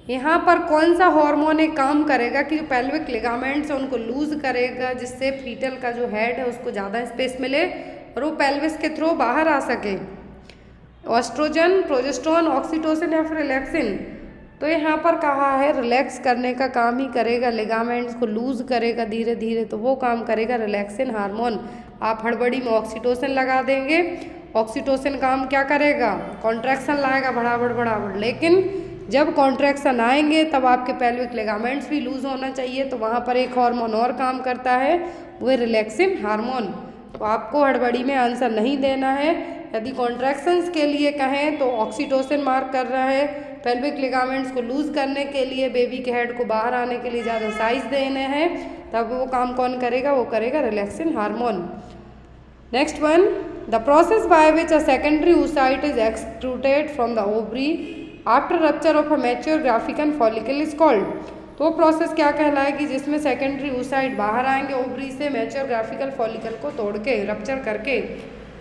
यहाँ पर कौन सा हार्मोन एक काम करेगा कि जो पेल्विक लिगामेंट्स है उनको लूज करेगा, जिससे फीटल का जो हेड है उसको ज़्यादा स्पेस मिले और वो पेल्विस के थ्रू बाहर आ सके। एस्ट्रोजन, प्रोजेस्टेरोन, ऑक्सीटोसिन या फिर रिलैक्सिन। तो यहाँ पर कहा है रिलैक्स करने का काम ही करेगा, लिगामेंट्स को लूज करेगा धीरे धीरे, तो वो काम करेगा रिलैक्सिन हार्मोन। आप हड़बड़ी में ऑक्सीटोसिन लगा देंगे, ऑक्सीटोसिन काम क्या करेगा, कॉन्ट्रैक्शन लाएगा बढ़ाबड़ बढ़ाबड़, लेकिन जब कॉन्ट्रैक्शन आएंगे तब आपके पेल्विक लिगामेंट्स भी लूज होना चाहिए, तो वहाँ पर एक हार्मोन और काम करता है, वो है रिलैक्सिन हार्मोन। तो आपको हड़बड़ी में आंसर नहीं देना है। यदि कॉन्ट्रैक्शंस के लिए कहें तो ऑक्सीटोसिन मार्क कर रहा है, पेल्विक लिगामेंट्स को लूज करने के लिए, बेबी के हेड को बाहर आने के लिए ज़्यादा साइज देने हैं, तब वो काम कौन करेगा, वो करेगा relaxin hormone. Next one, the process by which a secondary oocyte is extruded from the ovary after rupture of a mature graafian follicle is called. तो प्रोसेस क्या कहलाएगी, जिसमें सेकेंडरी oocyte बाहर आएंगे ओवरी से मैच्योर ग्राफिकल फॉलिकल को तोड़ के, रप्चर करके।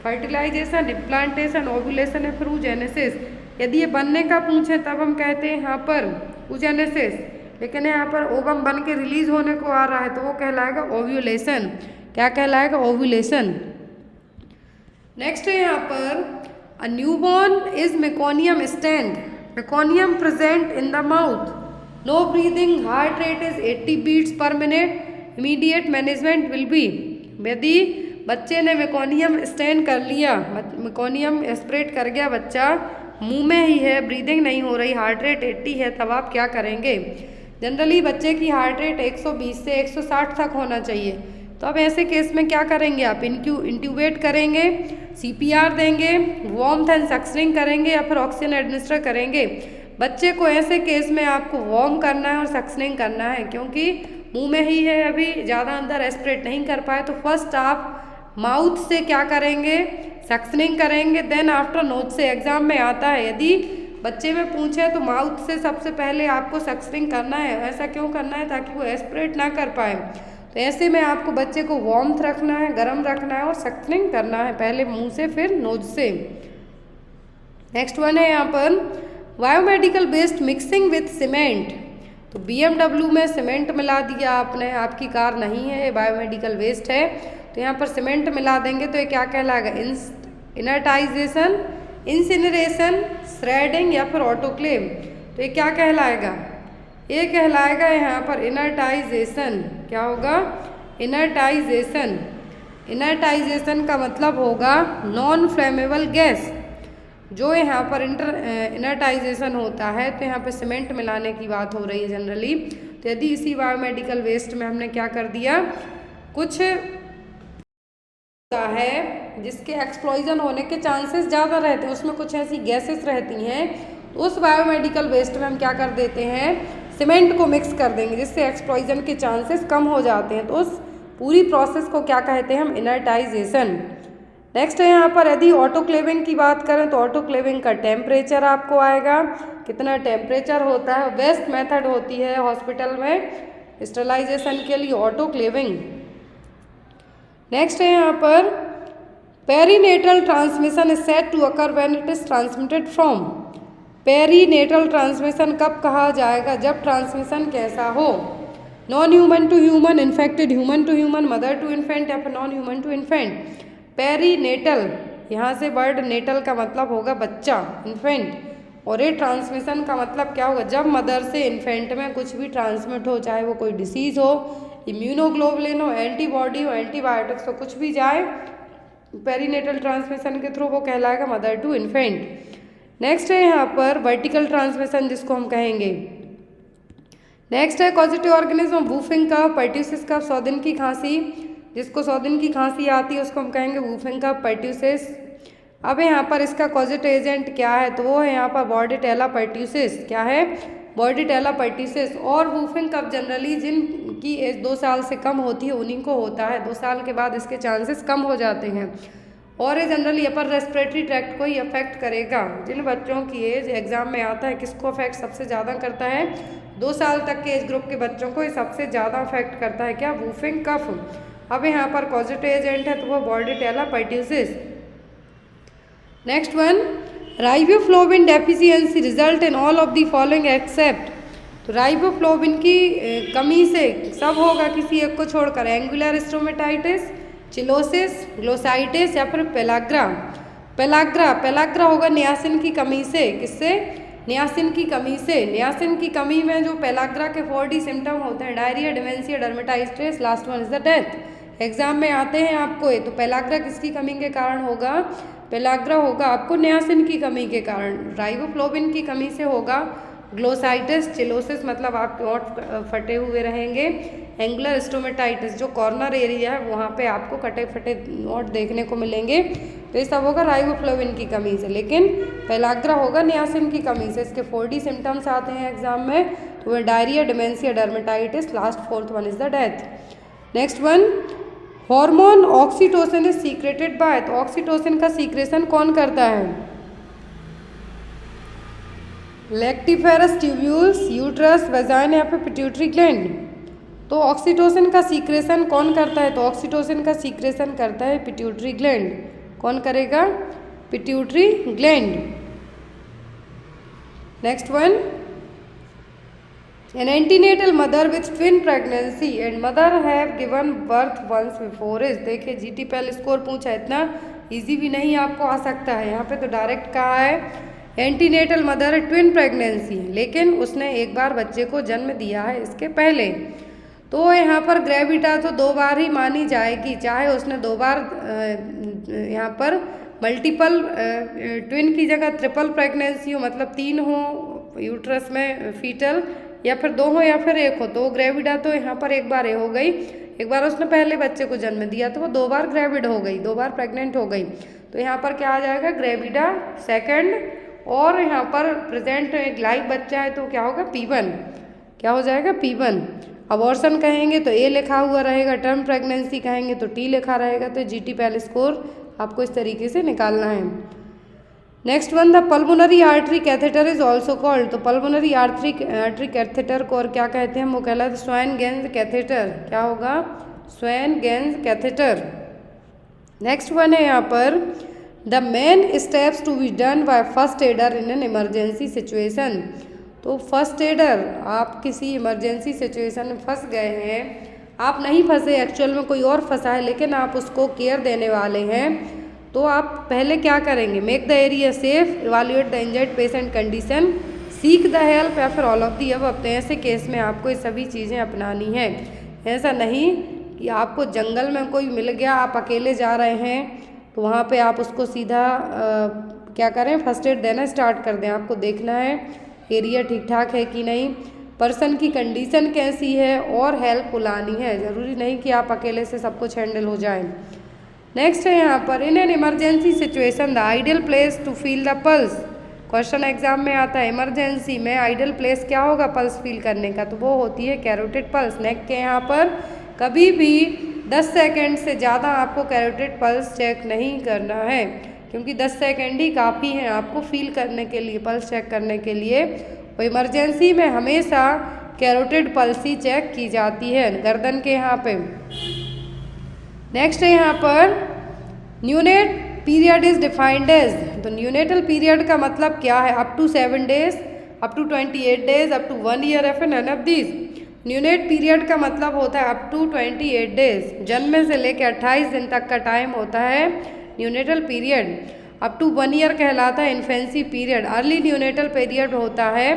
फर्टिलाइजेशन, इम्प्लांटेशन, ओव्यूलेशन या फिर oogenesis। यदि ये बनने का पूछे तब हम कहते हैं यहाँ पर oogenesis, लेकिन यहाँ पर ओवम बन के रिलीज होने को आ रहा है तो वो कहलाएगा ओव्यूलेशन। क्या कहलाएगा, ओव्यूलेशन। नेक्स्ट है यहाँ पर a newborn is meconium stained, meconium present in the mouth, no breathing, heart rate is 80 beats per minute, immediate management will be. यदि बच्चे ने मेकोनियम स्टैंड कर लिया, मेकोनियम एस्पिरेट कर गया बच्चा, मुंह में ही है, ब्रीदिंग नहीं हो रही, हार्ट रेट 80 है, तब आप क्या करेंगे। जनरली बच्चे की हार्ट रेट 120 से 160 तक होना चाहिए, तो अब ऐसे केस में क्या करेंगे आप, इंट्यूबेट करेंगे, CPR देंगे, वार्मथ एंड सक्शनिंग करेंगे या फिर ऑक्सीजन एडमिनिस्टर करेंगे। बच्चे को ऐसे केस में आपको वार्म करना है और सक्शनिंग करना है, क्योंकि मुंह में ही है, अभी ज़्यादा अंदर एस्पिरेट नहीं कर पाए, तो फर्स्ट आप माउथ से क्या करेंगे, सक्शनिंग करेंगे, देन आफ्टर नोज से। एग्जाम में आता है, यदि बच्चे में पूछे तो माउथ से सबसे पहले आपको सक्शनिंग करना है। ऐसा क्यों करना है, ताकि वो एस्पिरेट ना कर पाए। तो ऐसे में आपको बच्चे को वार्मथ रखना है, गर्म रखना है और सक्शनिंग करना है, पहले मुंह से फिर नोज से। नेक्स्ट वन है यहाँ पर biomedical waste mixing with cement. तो BMW में सीमेंट मिला दिया आपने, आपकी कार नहीं है, ये बायोमेडिकल वेस्ट है, तो यहाँ पर सीमेंट मिला देंगे तो ये क्या कहलाएगा, इनर्टाइजेशन, इंसिनरेशन, श्रेडिंग या फिर ऑटोक्लेव। तो ये क्या कहलाएगा, ये कहलाएगा यहाँ पर इनर्टाइजेशन। क्या होगा, इनर्टाइजेशन। इनर्टाइजेशन का मतलब होगा नॉन फ्लेमेबल गैस। जो यहाँ पर इनर्टाइजेशन होता है, तो यहाँ पे सीमेंट मिलाने की बात हो रही है जनरली। तो यदि इसी बायोमेडिकल वेस्ट में हमने क्या कर दिया, कुछ है जिसके एक्सप्लोजन होने के चांसेस ज़्यादा रहते हैं, उसमें कुछ ऐसी गैसेस रहती हैं, तो उस बायोमेडिकल वेस्ट में हम क्या कर देते हैं, सीमेंट को मिक्स कर देंगे, जिससे एक्सप्लोजन के चांसेस कम हो जाते हैं। तो उस पूरी प्रोसेस को क्या कहते हैं हम, इनर्टाइजेशन। नेक्स्ट है यहाँ पर यदि ऑटोक्लेविंग की बात करें तो ऑटोक्लेविंग का टेम्परेचर आपको आएगा, कितना टेम्परेचर होता है। बेस्ट मेथड होती है हॉस्पिटल में स्टरलाइजेशन के लिए ऑटोक्लेविंग। नेक्स्ट है यहाँ पर perinatal transmission is said to occur when it is transmitted from. Perinatal transmission कब कहा जाएगा, जब ट्रांसमिशन कैसा हो, non human to human, infected human to human, mother to infant या फिर non human to infant. Perinatal, यहाँ से वर्ड नेटल का मतलब होगा बच्चा, इन्फेंट, और ये ट्रांसमिशन का मतलब क्या होगा, जब मदर से इन्फेंट में कुछ भी ट्रांसमिट हो, चाहे वो कोई डिसीज हो, इम्यूनोग्लोबुलिन हो, एंटीबॉडी हो, एंटीबायोटिक्स हो, कुछ भी जाए पेरीनेटल ट्रांसमिशन के थ्रू, वो कहलाएगा मदर टू इन्फेंट। नेक्स्ट है यहाँ पर वर्टिकल ट्रांसमिशन, जिसको हम कहेंगे। नेक्स्ट है कॉजेटिव ऑर्गेनिज्म, वूफिंग कफ, पर्ट्यूसिस कफ, 100 दिन की खांसी, जिसको 100 दिन की खांसी आती है उसको हम कहेंगे वूफिंग कफ, पर्ट्यूसिस। अब यहाँ पर इसका कॉजेटिव एजेंट क्या है, तो वो है यहाँ पर बॉर्डेटेला पर्ट्यूसिस। क्या है, बॉर्डेटेला पर्ट्यूसिस। और वूफिंग कफ जनरली जिनकी एज 2 साल से कम होती है उन्हीं को होता है, 2 साल के बाद इसके चांसेस कम हो जाते हैं, और ये जनरली अपर रेस्पिरेटरी ट्रैक्ट को ही अफेक्ट करेगा। जिन बच्चों की एज एग्जाम में आता है किसको अफेक्ट सबसे ज़्यादा करता है, 2 साल तक के एज ग्रुप के बच्चों को ये सबसे ज़्यादा अफेक्ट करता है, क्या, वूफिंग कफ। अब यहाँ पर कॉजेटिव एजेंट है तो वो bordetella pertussis. Next one, riboflavin deficiency result in all of the following except. तो राइबोफ्लोविन की कमी से सब होगा किसी एक को छोड़कर, एंगुलर स्टोमेटाइटिस, चिलोसिस, ग्लोसाइटिस या फिर पेलाग्रा। पेलाग्रा होगा नियासिन की कमी से। किससे? नियासिन की कमी से। नियासिन की कमी में जो पेलाग्रा के 4D सिम्टम होते हैं, diarrhoea, dementia, dermatitis, last one is the death. Exam में आते हैं आपको ये। तो पेलाग्रा किसकी कमी के कारण होगा? पेलाग्रा होगा आपको नियासिन की कमी के कारण। राइबोफ्लोविन की कमी से होगा ग्लोसाइटिस, चिलोसिस मतलब आपके ओंठ फटे हुए रहेंगे, एंगुलर स्टोमेटाइटिस जो कॉर्नर एरिया है वहाँ पे आपको कटे फटे ओंठ देखने को मिलेंगे। तो ये सब होगा राइबोफ्लोविन की कमी से। लेकिन पेलाग्रा होगा नियासिन की कमी से। इसके 4D सिम्टम्स आते हैं एग्जाम में, तो वह diarrhoea, dementia, dermatitis, last fourth one is the death. Next one, hormone oxytocin is secreted by. तो ऑक्सीटोसिन का सीक्रेशन कौन करता है? लैक्टिफेरस ट्यूब्यूल्स, यूट्रस, वेजाइन या फिर पिट्यूटरी ग्लैंड। तो ऑक्सीटोसिन का सीक्रेशन कौन करता है? तो ऑक्सीटोसिन का सीक्रेशन करता है पिट्यूटरी ग्लैंड। कौन करेगा? Pituitary gland. Next one, an antenatal mother with twin pregnancy and mother have given birth once before is. देखिए GTPL स्कोर पूछा, इतना इजी भी नहीं आपको आ सकता है। यहाँ पे तो डायरेक्ट कहा है एंटीनेटल मदर ट्विन प्रेगनेंसी, लेकिन उसने एक बार बच्चे को जन्म दिया है इसके पहले। तो यहाँ पर ग्रेविटा तो 2 बार ही मानी जाएगी, चाहे उसने 2 बार यहाँ पर मल्टीपल ट्विन की जगह ट्रिपल प्रेगनेंसी हो, मतलब 3 हो यूट्रस में फीटल, या फिर 2 हो या फिर 1 हो। तो ग्रेविडा तो यहाँ पर एक बार हो गई, एक बार उसने पहले बच्चे को जन्म दिया तो वो 2 बार ग्रेविड हो गई, 2 बार प्रेग्नेंट हो गई। तो यहाँ पर क्या आ जाएगा? Gravida second. और यहाँ पर प्रेजेंट एक लाइव बच्चा है तो क्या होगा? P1। क्या हो जाएगा? P1। अबॉर्शन कहेंगे तो A लिखा हुआ रहेगा, टर्म प्रेगनेंसी कहेंगे तो T लिखा रहेगा। तो GTPL स्कोर आपको इस तरीके से निकालना है। Next one, the pulmonary artery catheter is also called. तो पल्मोनरी आर्टरी कैथेटर को और क्या कहते हैं? वो कहलाता है स्वैन-गेंज कैथेटर। क्या होगा? Swan-Ganges catheter. नेक्स्ट वन है यहाँ पर, the main steps to be done by first aider in an emergency situation. तो फर्स्ट एडर, आप किसी इमरजेंसी सिचुएशन में फंस गए हैं, आप नहीं फंसे, एक्चुअल में कोई और फंसा है, लेकिन आप उसको केयर देने वाले हैं, तो आप पहले क्या करेंगे? Make the area safe, evaluate the injured patient condition, seek the help या फिर ऑल ऑफ दी अबव। तो ऐसे केस में आपको ये सभी चीज़ें अपनानी हैं। ऐसा नहीं कि आपको जंगल में कोई मिल गया, आप अकेले जा रहे हैं तो वहाँ पे आप उसको सीधा क्या करें? फर्स्ट एड देना स्टार्ट कर दें। आपको देखना है एरिया ठीक ठाक है कि नहीं, पर्सन की कंडीशन कैसी है, और हेल्प बुलानी है। ज़रूरी नहीं कि आप अकेले से सब कुछ हैंडल हो जाए। नेक्स्ट है यहाँ पर, in an emergency situation the ideal place to feel the pulse. Question exam में आता है इमरजेंसी में आइडियल प्लेस क्या होगा पल्स फील करने का? तो वो होती है कैरोटिड पल्स। नेक के यहाँ पर कभी भी 10 सेकेंड से ज़्यादा आपको कैरोटिड पल्स चेक नहीं करना है, क्योंकि 10 सेकेंड ही काफ़ी हैं आपको फील करने के लिए, पल्स चेक करने के लिए। और इमरजेंसी में हमेशा कैरोटिड पल्स ही चेक की जाती है, गर्दन के यहाँ पे। नेक्स्ट है यहाँ पर, neonate period is defined as. तो न्यूनेटल पीरियड का मतलब क्या है? Up to 7 days, up to 28 days, up to 1 year या फिर none of these. Neonate period का मतलब होता है अप टू 28 डेज, जन्म से लेकर 28 दिन तक का टाइम होता है neonatal period. Up to 1 year कहलाता है infancy period. Early neonatal period होता है,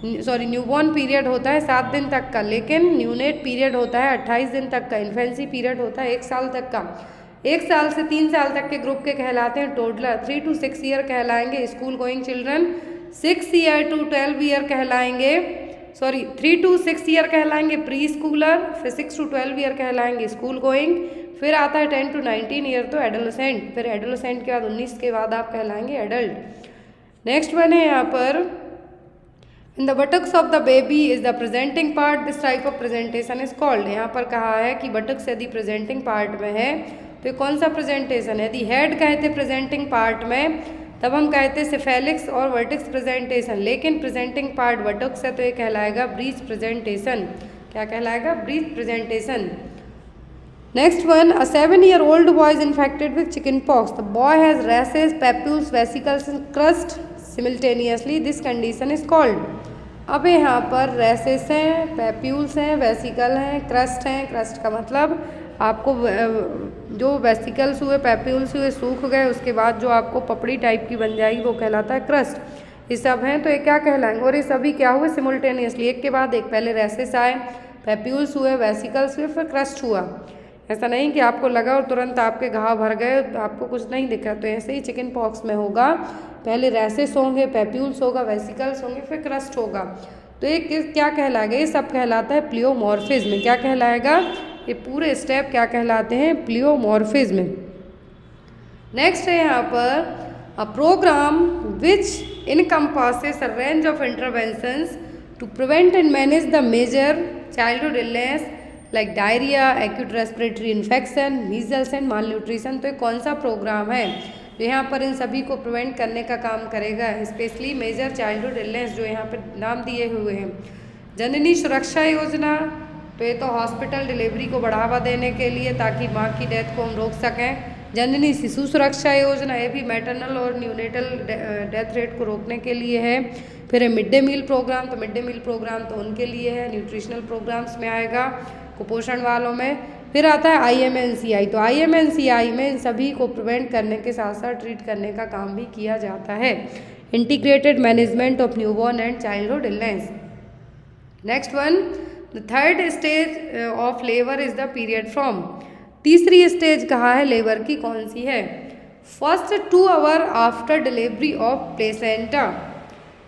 न्यूबॉर्न पीरियड होता है 7 दिन तक का, लेकिन न्यूनेट पीरियड होता है 28 दिन तक का। इन्फेंसी पीरियड होता है 1 साल तक का। 1 साल से 3 साल तक के ग्रुप के कहलाते हैं टोडलर। 3 to 6 ईयर कहलाएंगे school going children. 6 year to 12 year कहलाएंगे, 3 to 6 ईयर कहलाएंगे प्री स्कूलर, फिर 6 to 12 ईयर कहलाएंगे स्कूल गोइंग, फिर आता है 10 to 19 ईयर तो एडोलेसेंट, फिर एडोलेसेंट के बाद 19 के बाद आप कहलाएंगे एडल्ट। नेक्स्ट वन है यहाँ पर, in the buttocks of the baby is the presenting part, this type of presentation is called. यहाँ पर कहा है कि बटक्स यदि प्रेजेंटिंग पार्ट में है तो ये कौन सा प्रेजेंटेशन है? यदि हेड कहते प्रेजेंटिंग पार्ट में तब हम कहते सिफेलिक्स और वर्टिक्स प्रेजेंटेशन, लेकिन प्रेजेंटिंग पार्ट बटक्स है तो ये कहलाएगा ब्रीच प्रेजेंटेशन। क्या कहलाएगा? Breech presentation. Next one, a 7-year-old boy is infected with chickenpox. The boy has rashes, papules, vesicles and crust simultaneously. This condition is called. अब यहाँ पर रैसेस हैं, पैप्यूल्स हैं, वेसिकल हैं, क्रस्ट हैं। क्रस्ट का मतलब आपको जो वेसिकल्स हुए, पैप्यूल्स हुए, सूख गए, उसके बाद जो आपको पपड़ी टाइप की बन जाएगी वो कहलाता है क्रस्ट। ये सब हैं तो ये क्या कहलाएंगे, और ये सभी क्या हुए सिमुल्टेनियसली, एक के बाद एक। पहले रैसेस आए, पैप्यूल्स हुए, वेसिकल्स हुए, फिर क्रस्ट हुआ। ऐसा नहीं कि आपको लगा और तुरंत आपके घाव भर गए, आपको कुछ नहीं दिखा। तो ऐसे ही चिकन पॉक्स में होगा, पहले रैसेस होंगे, पैप्यूल्स होगा, वेसिकल्स होंगे, फिर क्रस्ट होगा। तो ये क्या कहलाएगा, ये सब कहलाता है प्लियोमॉर्फिज्म। क्या कहलाएगा, ये पूरे स्टेप क्या कहलाते हैं, प्लियोमॉर्फिज्म। नेक्स्ट है यहाँ पर a programme which encompasses a range of interventions to prevent and manage the major childhood illness like diarrhoea, acute respiratory infection, measles and mal nutrition. तो ये कौन सा प्रोग्राम है जो यहाँ पर इन सभी को प्रिवेंट करने का काम करेगा, स्पेशली मेजर चाइल्डहुड इलनेस जो यहाँ पर नाम दिए हुए हैं। जननी सुरक्षा योजना, तो ये तो हॉस्पिटल डिलीवरी को बढ़ावा देने के लिए, ताकि माँ की डेथ को हम रोक सकें। जननी शिशु सुरक्षा योजना, ये भी मैटरनल और न्यूनेटल डेथ रेट को रोकने के लिए है। फिर मिड डे मील प्रोग्राम, तो मिड डे मील प्रोग्राम तो उनके लिए है, न्यूट्रिशनल प्रोग्राम्स में आएगा, कुपोषण वालों में। फिर आता है IMNCI, तो IMNCI में इन सभी को प्रिवेंट करने के साथ साथ ट्रीट करने का काम भी किया जाता है, integrated management of newborn and childhood illness. Next one, the third stage of labour is the period from. तीसरी स्टेज कहाँ है लेबर की, कौन सी है, first 2 hour after delivery of placenta,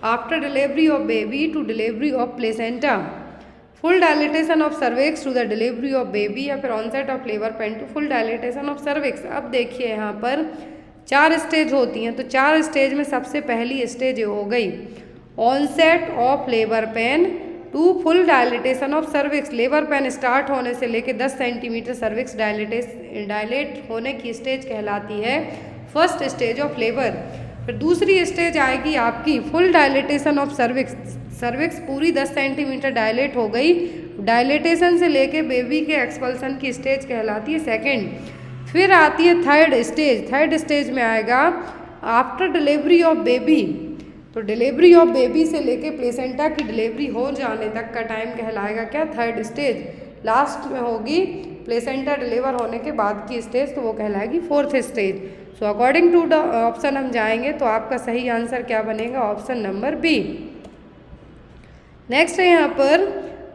after delivery of baby to delivery of placenta, full dilatation of cervix to the delivery of baby, या फिर onset of labour pain to full dilatation of cervix. अब देखिए यहाँ पर 4 stage होती हैं, तो 4 stage में सबसे पहली स्टेज हो गई onset of labour pain to full dilatation of cervix. Labour pain start होने से लेके 10 सेंटीमीटर सर्विक्स डायलेट होने की स्टेज कहलाती है फर्स्ट स्टेज ऑफ लेबर। फिर दूसरी स्टेज आएगी आपकी full dilatation of cervix, cervix पूरी 10 सेंटीमीटर डायलेट हो गई, डायलेटेशन से लेके बेबी के एक्सपल्सन की स्टेज कहलाती है सेकेंड। फिर आती है थर्ड स्टेज, थर्ड स्टेज में आएगा आफ्टर डिलीवरी ऑफ बेबी, तो डिलीवरी ऑफ बेबी से लेके प्लेसेंटा की डिलीवरी हो जाने तक का टाइम कहलाएगा क्या, थर्ड स्टेज। लास्ट में होगी प्लेसेंटा डिलीवर होने के बाद की स्टेज, तो वो कहलाएगी fourth stage. So according to the option हम जाएंगे तो आपका सही आंसर क्या बनेगा, ऑप्शन नंबर बी। नेक्स्ट है यहाँ पर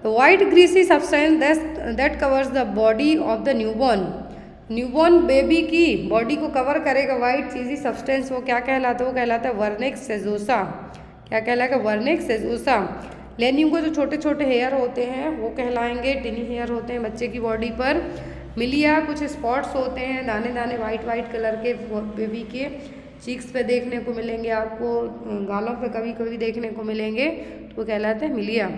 white greasy substance that covers the body of the newborn. Newborn baby की बॉडी को कवर करेगा वाइट चीज़ी सब्सटेंस, वो क्या कहलाता है, वो कहलाता है वर्निक्स सेजोसा। क्या कहलाएगा, वर्निक्स सेजोसा। लेनियम को जो छोटे छोटे हेयर होते हैं वो कहलाएंगे, टिनी हेयर होते हैं बच्चे की बॉडी पर। मिलिया कुछ स्पॉट्स होते हैं, दाने दाने वाइट वाइट कलर के बेबी के चीक्स पे देखने को मिलेंगे, आपको गालों पे कभी कभी देखने को मिलेंगे, तो वो कहलाते हैं मिलिया।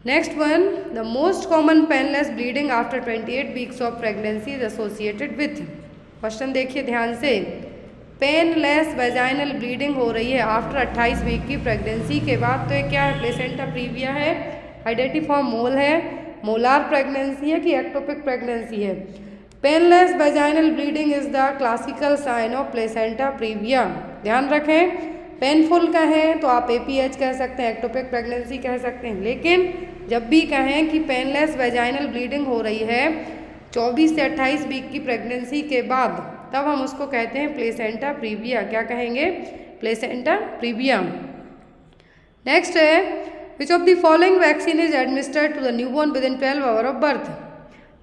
Next one, the most common painless bleeding after 28 weeks of pregnancy is associated with. Question देखिए ध्यान से, पेनलेस वेजाइनल ब्लीडिंग हो रही है आफ्टर 28 वीक की प्रेगनेंसी के बाद, तो ये क्या है, प्लेसेंटा प्रीविया है, आइडेंटिफॉर्म मोल है, मोलार प्रेगनेंसी है कि एक्टोपिक प्रेगनेंसी है। Painless vaginal bleeding is the classical sign of placenta praevia. ध्यान रखें, पेनफुल कहें तो आप APH कह सकते हैं, एक्टोपिक प्रेगनेंसी कह सकते हैं, लेकिन जब भी कहें कि पेनलेस वेजाइनल ब्लीडिंग हो रही है 24 से 28 वीक की प्रेगनेंसी के बाद, तब हम उसको कहते हैं प्लेसेंटा प्रीविया। क्या कहेंगे, प्लेसेंटा प्रीविया। नेक्स्ट है, which of the following vaccine is administered to the newborn within 12 hour of birth.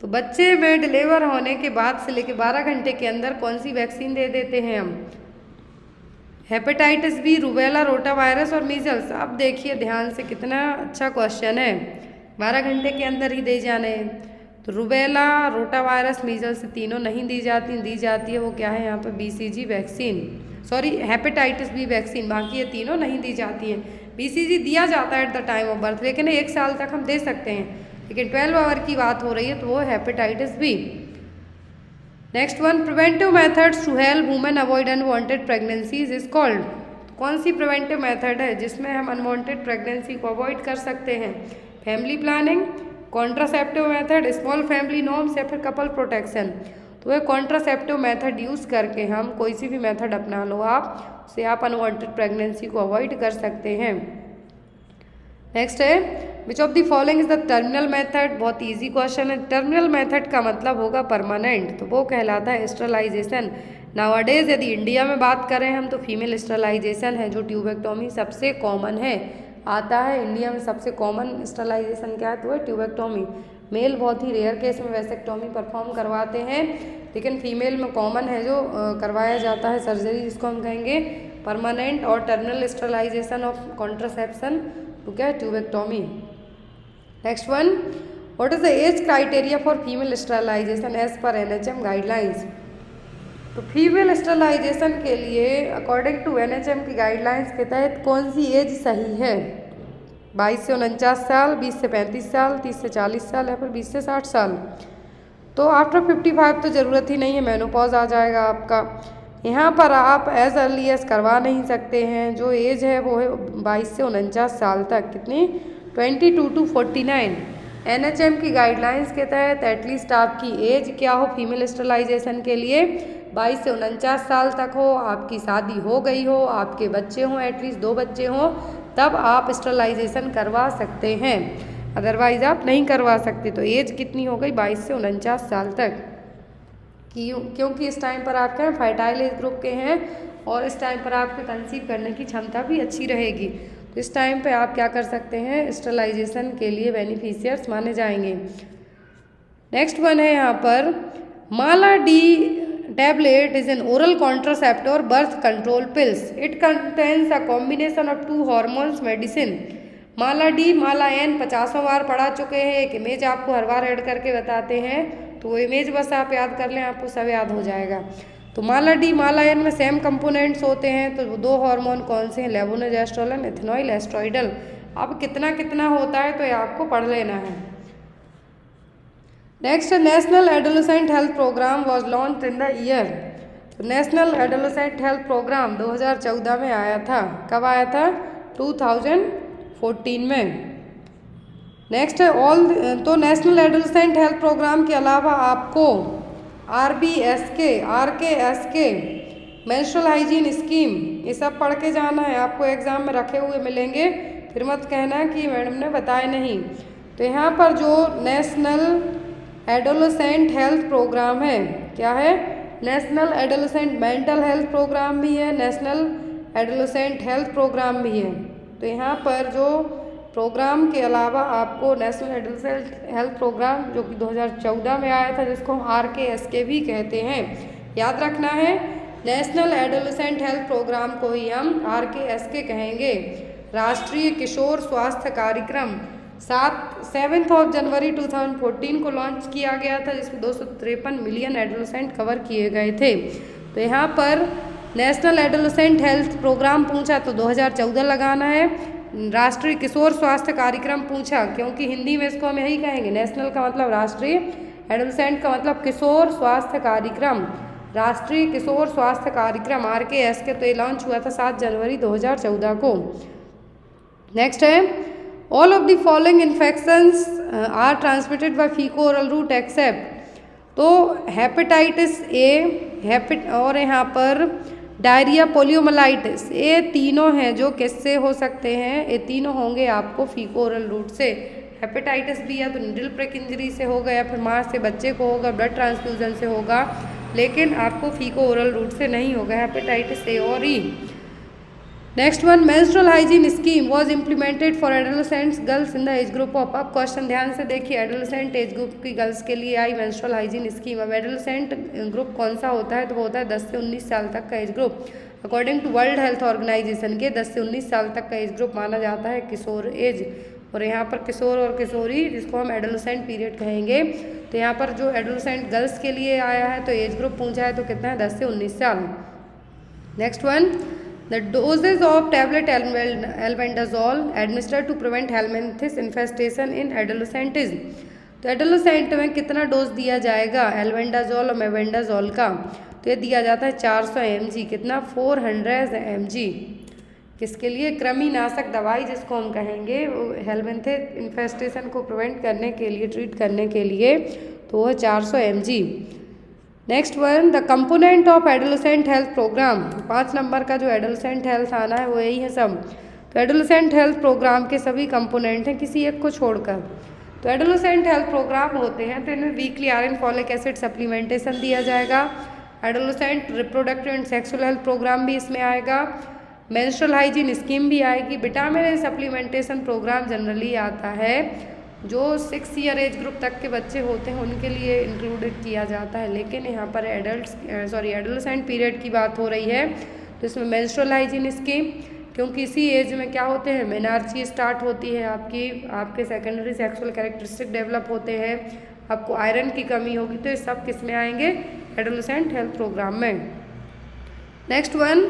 तो बच्चे में डिलीवर होने के बाद से लेकर 12 घंटे के अंदर कौन सी वैक्सीन दे देते हैं हम, hepatitis B, rubella, rota virus और मीजल्स। अब देखिए ध्यान से, कितना अच्छा क्वेश्चन है, 12 घंटे के अंदर ही दे जाने। तो रूबेला, रोटा वायरस, मीजल्स तीनों नहीं दी जाती है वो क्या है यहाँ पर BCG vaccine, sorry hepatitis B vaccine, बाकी ये तीनों नहीं दी जाती है। BCG दिया जाता है at the time of birth, लेकिन 1 साल तक हम दे सकते हैं, लेकिन 12 आवर की बात हो रही है तो वो hepatitis B. Next one, preventive methods to help women avoid unwanted pregnancies is called. कौन सी प्रिवेंटिव मेथड है जिसमें हम अनवांटेड प्रेगनेंसी को अवॉइड कर सकते हैं, family planning, contraceptive method, small family norms या फिर कपल प्रोटेक्शन। तो वह कॉन्ट्रासेप्टिव मेथड यूज़ करके हम कोई सी भी मेथड अपना लो आप, उससे आप अनवांटेड प्रेगनेंसी को अवॉइड कर सकते हैं। नेक्स्ट है which of the following is the terminal method. बहुत इजी क्वेश्चन है। टर्मिनल मेथड का मतलब होगा परमानेंट, तो वो कहलाता है स्टरलाइजेशन। नाउअडेज यदि इंडिया में बात करें हम तो फीमेल स्टरलाइजेशन है जो ट्यूबेक्टोमी सबसे कॉमन है, आता है इंडिया में सबसे कॉमन स्टरलाइजेशन क्या है तो है ट्यूबेक्टोमी। मेल बहुत ही रेयर केस में वैसेक्टोमी परफॉर्म करवाते हैं, लेकिन फीमेल में कॉमन है जो करवाया जाता है सर्जरी, जिसको हम कहेंगे परमानेंट और टर्मिनल स्टरलाइजेशन ऑफ कॉन्ट्रासेप्शन तो क्या है tubectomy. Next one, what is the age criteria for female sterilisation as per NHM guidelines. तो फीमेल स्टरलाइजेशन के लिए अकॉर्डिंग टू NHM की गाइडलाइंस के तहत कौन सी एज सही है? 22 से 49 साल, 20 से 35 साल, 30 से 40 साल या फिर 20 से 60 साल। तो आफ्टर 55 तो ज़रूरत ही नहीं है, मेनोपॉज आ जाएगा आपका। यहाँ पर आप एज अर्ली एज करवा नहीं सकते हैं, जो एज है वो है 22 से 49 साल तक। कितनी? 22 to 49। NHM की गाइडलाइंस के तहत एटलीस्ट आपकी एज क्या हो फीमेल स्टरलाइजेशन के लिए? 22 से 49 साल तक हो, आपकी शादी हो गई हो, आपके बच्चे हों, एटलीस्ट 2 बच्चे हों, तब आप स्टरलाइजेशन करवा सकते हैं, अदरवाइज आप नहीं करवा सकते। तो एज कितनी हो गई? 22 से 49 साल तक। क्योंकि इस टाइम पर आप क्या फर्टाइल एज ग्रुप के हैं और इस टाइम पर आपके कंसीव करने की क्षमता भी अच्छी रहेगी, तो इस टाइम पे आप क्या कर सकते हैं स्टरलाइजेशन के लिए बेनिफिशियर्स माने जाएंगे। नेक्स्ट वन है यहाँ पर Mala D tablet is an oral contraceptive or birth control pills. It contains a combination of 2 hormones medicine. Mala D, Mala N 50वां बार पढ़ा चुके हैं, एक इमेज आपको हर बार ऐड करके बताते हैं, तो वो इमेज बस आप याद कर लें, आपको सब याद हो जाएगा। तो माला डी, माला एन में सेम कंपोनेंट्स होते हैं, तो 2 हार्मोन कौन से हैं? लेवोनोजेस्ट्रोल एंड इथेनॉइल एस्ट्रॉइडल। अब कितना कितना होता है तो ये आपको पढ़ लेना है। Next, national adolescent health programme was launch in the year. तो नेशनल एडोलेसेंट हेल्थ प्रोग्राम 2014 में आया था। कब आया था? 2014 में। नेक्स्ट है तो नेशनल एडोलेसेंट हेल्थ प्रोग्राम के अलावा आपको RKSK मेंस्ट्रुअल हाइजीन स्कीम ये सब पढ़ के जाना है, आपको एग्जाम में रखे हुए मिलेंगे, फिर मत कहना कि मैडम ने बताए नहीं। तो यहाँ पर जो नेशनल एडोलेसेंट हेल्थ प्रोग्राम है, क्या है? National adolescent mental health programme भी है, नेशनल एडोलेसेंट हेल्थ प्रोग्राम भी है। तो यहाँ पर जो प्रोग्राम के अलावा आपको नेशनल एडोलेसेंट हेल्थ प्रोग्राम जो कि 2014 में आया था, जिसको हम RKSK भी कहते हैं, याद रखना है। नेशनल एडोलेसेंट हेल्थ प्रोग्राम को ही हम RKSK कहेंगे। राष्ट्रीय किशोर स्वास्थ्य कार्यक्रम 7 जनवरी 2014 को लॉन्च किया गया था, जिसमें 253 मिलियन एडोलेसेंट कवर किए गए थे। तो यहाँ पर नेशनल एडोलेसेंट हेल्थ प्रोग्राम पूछा तो 2014 लगाना है। राष्ट्रीय किशोर स्वास्थ्य कार्यक्रम पूछा, क्योंकि हिंदी में इसको हम यही कहेंगे, नेशनल का मतलब राष्ट्रीय, एडोलेसेंट का मतलब किशोर स्वास्थ्य कार्यक्रम, राष्ट्रीय किशोर स्वास्थ्य कार्यक्रम RKSK। तो ये लॉन्च हुआ था 7 जनवरी 2014 को। नेक्स्ट है all of the following infections are transmitted by faeco oral route except. तो हेपेटाइटिस A और यहाँ पर डायरिया, पोलियोमाइलाइटिस, ये तीनों हैं जो किससे हो सकते हैं? ये तीनों होंगे आपको फीको ओरल रूट से। हेपेटाइटिस बी या तो नीडल प्रिक इंजरी से होगा या फिर माँ से बच्चे को होगा, ब्लड ट्रांसफ्यूजन से होगा, लेकिन आपको फीको ओरल रूट से नहीं होगा, हेपेटाइटिस A और E। Next one, menstrual hygiene scheme was implemented for adolescents girls in the age group of. अब क्वेश्चन ध्यान से देखिए, एडोलेसेंट एज ग्रुप की गर्ल्स के लिए आई मेंस्ट्रुअल हाइजीन स्कीम। अब एडोलेसेंट ग्रुप कौन सा होता है? तो वो होता है 10 से 19 साल तक का age group. According to world health organisation के 10 से 19 साल तक का एज ग्रुप माना जाता है किशोर एज, और यहाँ पर किशोर और किशोरी जिसको हम एडोलेसेंट पीरियड कहेंगे। तो यहाँ पर जो एडोलेसेंट गर्ल्स के लिए आया है तो एज ग्रुप पूछा है तो कितना है? 10 से 19 साल। Next one, The doses of tablet albendazole administered to prevent helminthes infestation in adolescentism। तो एडोलेसेंट में कितना डोज दिया जाएगा एल्बेंडाजोल और मेबेंडाजोल का? तो ये दिया जाता है 400 mg। कितना? 400 mg। किसके लिए? कृमिनाशक दवाई जिसको हम कहेंगे, वो हेलमिंथिस इन्फेस्टेशन को प्रिवेंट करने के लिए, ट्रीट करने के लिए, तो वह 400 mg। Next one, the component of adolescent health programme. 5 number का जो एडोलेसेंट हेल्थ आना है वो यही है सब। तो एडोलेसेंट हेल्थ प्रोग्राम के सभी कंपोनेंट हैं किसी एक को छोड़कर। तो एडोलेसेंट हेल्थ प्रोग्राम होते हैं तो इनमें weekly iron folic acid supplementation दिया जाएगा। Adolescent reproductive and sexual health programme भी इसमें आएगा। मेंस्ट्रुअल हाइजीन स्कीम भी आएगी। विटामिन सप्लीमेंटेशन प्रोग्राम जनरली आता है जो 6 ईयर एज ग्रुप तक के बच्चे होते हैं उनके लिए इंक्लूडेड किया जाता है, लेकिन यहाँ पर एडोलेसेंट पीरियड की बात हो रही है तो इसमें मेंस्ट्रुअल हाइजीन स्कीम, क्योंकि इसी एज में क्या होते हैं, मेनार्ची स्टार्ट होती है, आपके सेकेंडरी सेक्सुअल कैरेक्टरिस्टिक डेवलप होते हैं, आपको आयरन की कमी होगी, तो ये सब किस में आएंगे? एडोलेसेंट हेल्थ प्रोग्राम में। Next one,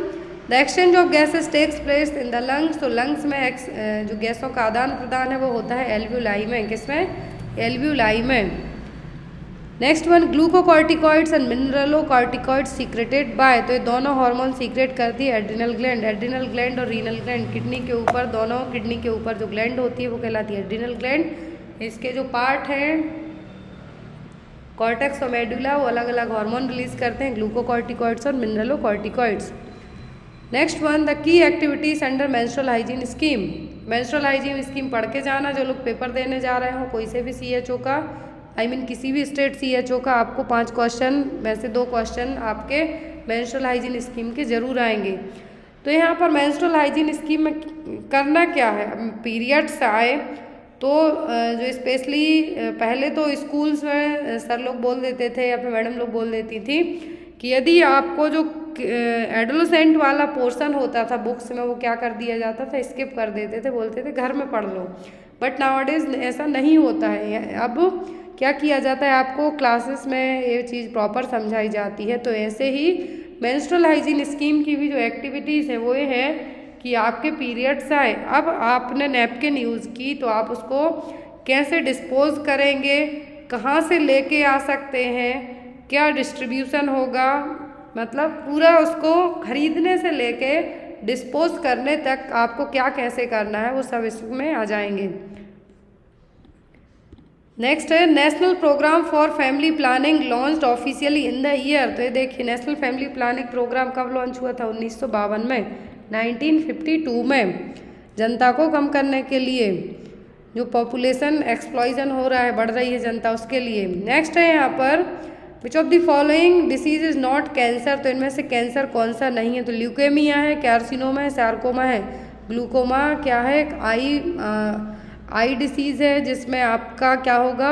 the exchange of gases takes place in the lungs. तो लंग्स में जो गैसों का आदान प्रदान है वो होता है एल्वियोलाई में। किसमें? एल्वियोलाई में। Next one, glucocorticoids and mineralocorticoids secreted by. तो ये दोनों हार्मोन सीक्रेट करती है एड्रिनल ग्लैंड। एड्रिनल ग्लैंड और रीनल ग्लैंड, किडनी के ऊपर, दोनों किडनी के ऊपर जो ग्लैंड होती है वो कहलाती है एड्रिनल ग्लैंड। इसके जो पार्ट हैं कॉर्टेक्स और मेडुला, वो अलग अलग हार्मोन रिलीज करते हैं, ग्लूकोकॉर्टिकॉइड्स और mineralocorticoids. Next one, the key activities under menstrual hygiene scheme. Menstrual hygiene scheme पढ़ के जाना, जो लोग पेपर देने जा रहे हो कोई से भी CHO का, किसी भी स्टेट CHO का, आपको 5 क्वेश्चन में से 2 क्वेश्चन आपके मेंस्ट्रुअल हाइजीन स्कीम के जरूर आएंगे। तो यहाँ पर मेंस्ट्रुअल हाइजीन स्कीम में करना क्या है? पीरियड्स आए तो जो स्पेशली पहले तो स्कूल्स में सर लोग बोल देते थे या फिर मैडम लोग बोल देती थी कि यदि आपको जो एडोलेसेंट वाला पोर्शन होता था बुक्स में वो क्या कर दिया जाता था, स्किप कर देते थे, बोलते थे घर में पढ़ लो। बट नाउअडेज ऐसा नहीं होता है। अब क्या किया जाता है, आपको क्लासेस में ये चीज़ प्रॉपर समझाई जाती है। तो ऐसे ही मेंस्ट्रुअल हाइजीन स्कीम की भी जो एक्टिविटीज़ है वो ये है कि आपके पीरियड्स आए, अब आपने नैपकिन यूज़ की तो आप उसको कैसे डिस्पोज करेंगे, कहाँ से लेके आ सकते हैं, क्या डिस्ट्रीब्यूशन होगा, मतलब पूरा उसको खरीदने से लेके डिस्पोज करने तक आपको क्या कैसे करना है वो सब इसमें आ जाएंगे। नेक्स्ट है national programme for family planning launched officially in the year. तो ये देखिए नेशनल फैमिली प्लानिंग प्रोग्राम कब लॉन्च हुआ था? 1952 में, 1952 में। जनता को कम करने के लिए, जो पॉपुलेशन एक्सप्लॉइजन हो रहा है, बढ़ रही है जनता, उसके लिए। नेक्स्ट है यहाँ पर which of the following disease is not cancer. तो इनमें से कैंसर कौन सा नहीं है? तो ल्यूकेमिया है, कार्सिनोमा है, सार्कोमा है। ग्लूकोमा क्या है? आई डिसीज़ है जिसमें आपका क्या होगा,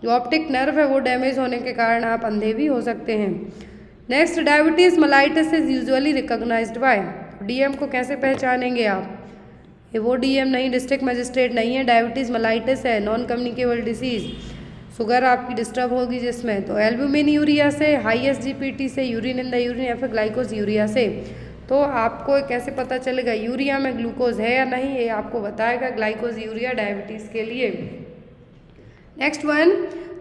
जो ऑप्टिक नर्व है वो डैमेज होने के कारण आप अंधे भी हो सकते हैं। Next, diabetes mellitus is usually recognised by. DM को कैसे पहचानेंगे आप? ये वो DM नहीं, डिस्ट्रिक्ट मजिस्ट्रेट नहीं है, डायबिटीज़ मेलाइटिस है, नॉन कम्युनिकेबल डिसीज़। शुगर आपकी डिस्टर्ब होगी जिसमें, तो एल्ब्यूमिन यूरिया से, हाई SGPT से, यूरिन इन द यूरिन या फिर ग्लाइकोज यूरिया से। तो आपको कैसे पता चलेगा यूरिया में ग्लूकोज है या नहीं, ये आपको बताएगा ग्लाइकोज यूरिया डायबिटीज़ के लिए। Next one,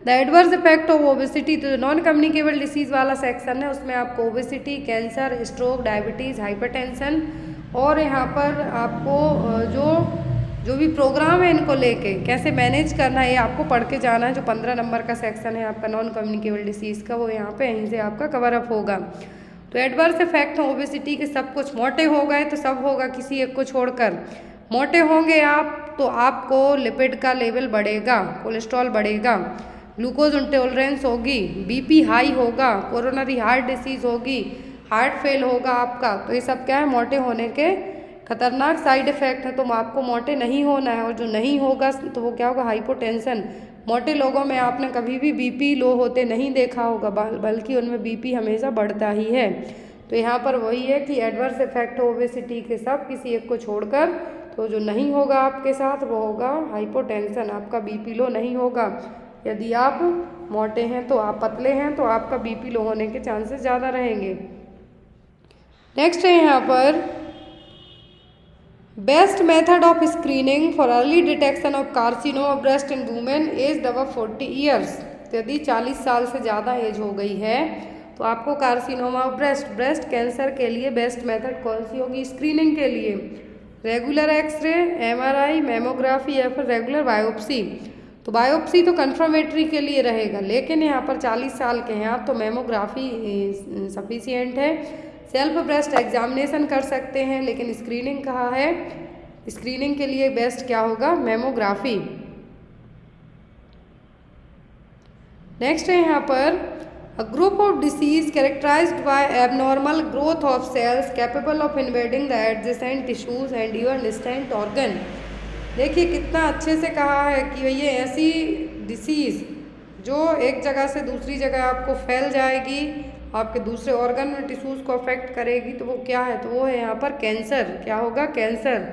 the adverse effect of obesity. तो नॉन कम्युनिकेबल डिसीज़ वाला सेक्शन है उसमें आपको obesity, cancer, stroke, diabetes, hypertension और यहाँ पर आपको जो भी प्रोग्राम है इनको लेके कैसे मैनेज करना है ये आपको पढ़ के जाना है। जो 15 नंबर का सेक्शन है आपका नॉन कम्युनिकेबल डिसीज़ का, वो यहाँ पे यहीं से आपका कवर अप होगा। तो एडवर्स इफेक्ट ओबेसिटी के सब कुछ, मोटे हो गए तो सब होगा किसी एक को छोड़कर। मोटे होंगे आप तो आपको लिपिड का लेवल बढ़ेगा, कोलेस्ट्रॉल बढ़ेगा, ग्लूकोज इंटॉलरेंस होगी, BP हाई होगा, कोरोनरी हार्ट डिसीज़ होगी, हार्ट फेल होगा आपका। तो ये सब क्या है, मोटे होने के खतरनाक साइड इफ़ेक्ट है। तो आपको मोटे नहीं होना है, और जो नहीं होगा तो वो क्या होगा, हाइपोटेंशन। मोटे लोगों में आपने कभी भी BP लो होते नहीं देखा होगा, बल्कि उनमें BP हमेशा बढ़ता ही है। तो यहाँ पर वही है कि एडवर्स इफेक्ट ओबेसिटी के सब किसी एक को छोड़कर, तो जो नहीं होगा आपके साथ वो होगा हाइपोटेंशन, आपका BP लो नहीं होगा। यदि आप मोटे हैं तो आप पतले हैं तो आपका BP लो होने के चांसेस ज़्यादा रहेंगे। नेक्स्ट है यहाँ पर best method of screening for early detection of carcinoma breast in women age above 40 years. यदि 40 साल से ज़्यादा एज हो गई है तो आपको कार्सिनोमा ऑफ ब्रेस्ट कैंसर के लिए बेस्ट मेथड कौन सी होगी स्क्रीनिंग के लिए? रेगुलर एक्सरे, एमआरआई, मेमोग्राफी या फिर रेगुलर बायोप्सी? तो बायोप्सी तो कन्फर्मेटरी के लिए रहेगा, लेकिन यहाँ पर 40 साल के हैं आप तो मेमोग्राफी सफिशियंट है। सेल्फ ब्रेस्ट एग्जामिनेशन कर सकते हैं, लेकिन स्क्रीनिंग कहाँ है? स्क्रीनिंग के लिए बेस्ट क्या होगा? मेमोग्राफी। नेक्स्ट है यहाँ पर A group of disease characterized by abnormal growth of cells capable of invading the adjacent tissues and even distant organ। देखिए कितना अच्छे से कहा है कि ये ऐसी डिसीज़ जो एक जगह से दूसरी जगह आपको फैल जाएगी, आपके दूसरे ऑर्गन में टिश्यूज़ को अफेक्ट करेगी, तो वो क्या है? तो वो है यहाँ पर कैंसर। क्या होगा? कैंसर।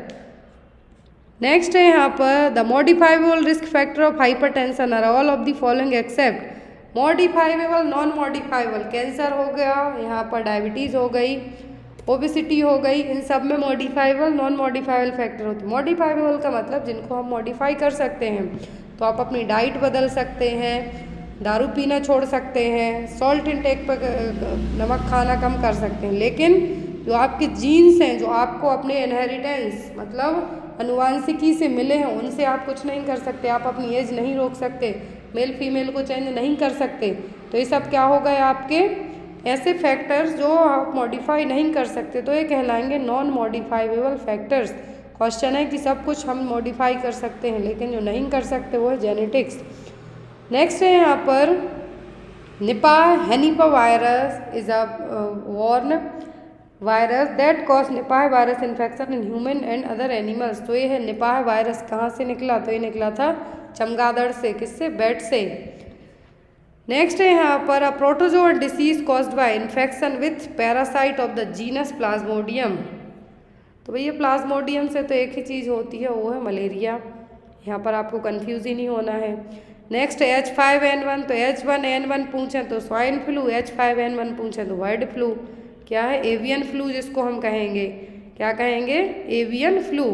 नेक्स्ट है यहाँ पर the modifiable risk factor of hypertension are all of the following except modifiable, non modifiable. Cancer हो गया, यहाँ पर डायबिटीज़ हो गई, ओबेसिटी हो गई, इन सब में मॉडिफाइबल नॉन मॉडिफाइबल फैक्टर होते हैं। मॉडिफाइबल का मतलब जिनको हम मॉडिफाई कर सकते हैं, तो आप अपनी डाइट बदल सकते हैं, दारू पीना छोड़ सकते हैं, सॉल्ट इनटेक पर नमक खाना कम कर सकते हैं। लेकिन जो आपके जीन्स हैं, जो आपको अपने इनहेरिटेंस मतलब अनुवांशिकी से मिले हैं, उनसे आप कुछ नहीं कर सकते। आप अपनी एज नहीं रोक सकते, मेल फीमेल को चेंज नहीं कर सकते। तो ये सब क्या हो गए आपके ऐसे फैक्टर्स जो आप मॉडिफाई नहीं कर सकते, तो ये कहलाएंगे नॉन मॉडिफाइबल फैक्टर्स। क्वेश्चन है कि सब कुछ हम मॉडिफाई कर सकते हैं, लेकिन जो नहीं कर सकते वो है जेनेटिक्स। नेक्स्ट है यहाँ पर Nipah henipavirus is a worn virus that cause Nipah virus infection in human and other animals. तो ये है निपाह वायरस कहाँ से निकला? तो ये निकला था चमगादड़ से। किससे? बैट से। नेक्स्ट है यहाँ पर अ protozoan disease caused bye infection with parasite of the genus Plasmodium. तो भैया प्लाज्मोडियम से तो एक ही चीज़ होती है, वो है मलेरिया। यहाँ पर आपको कंफ्यूज ही नहीं होना है। नेक्स्ट H5N1, तो H1N1 पूछें तो स्वाइन फ्लू, H5N1 पूछें तो बर्ड फ्लू। क्या है? एवियन फ्लू जिसको हम कहेंगे। क्या कहेंगे? Avian flu.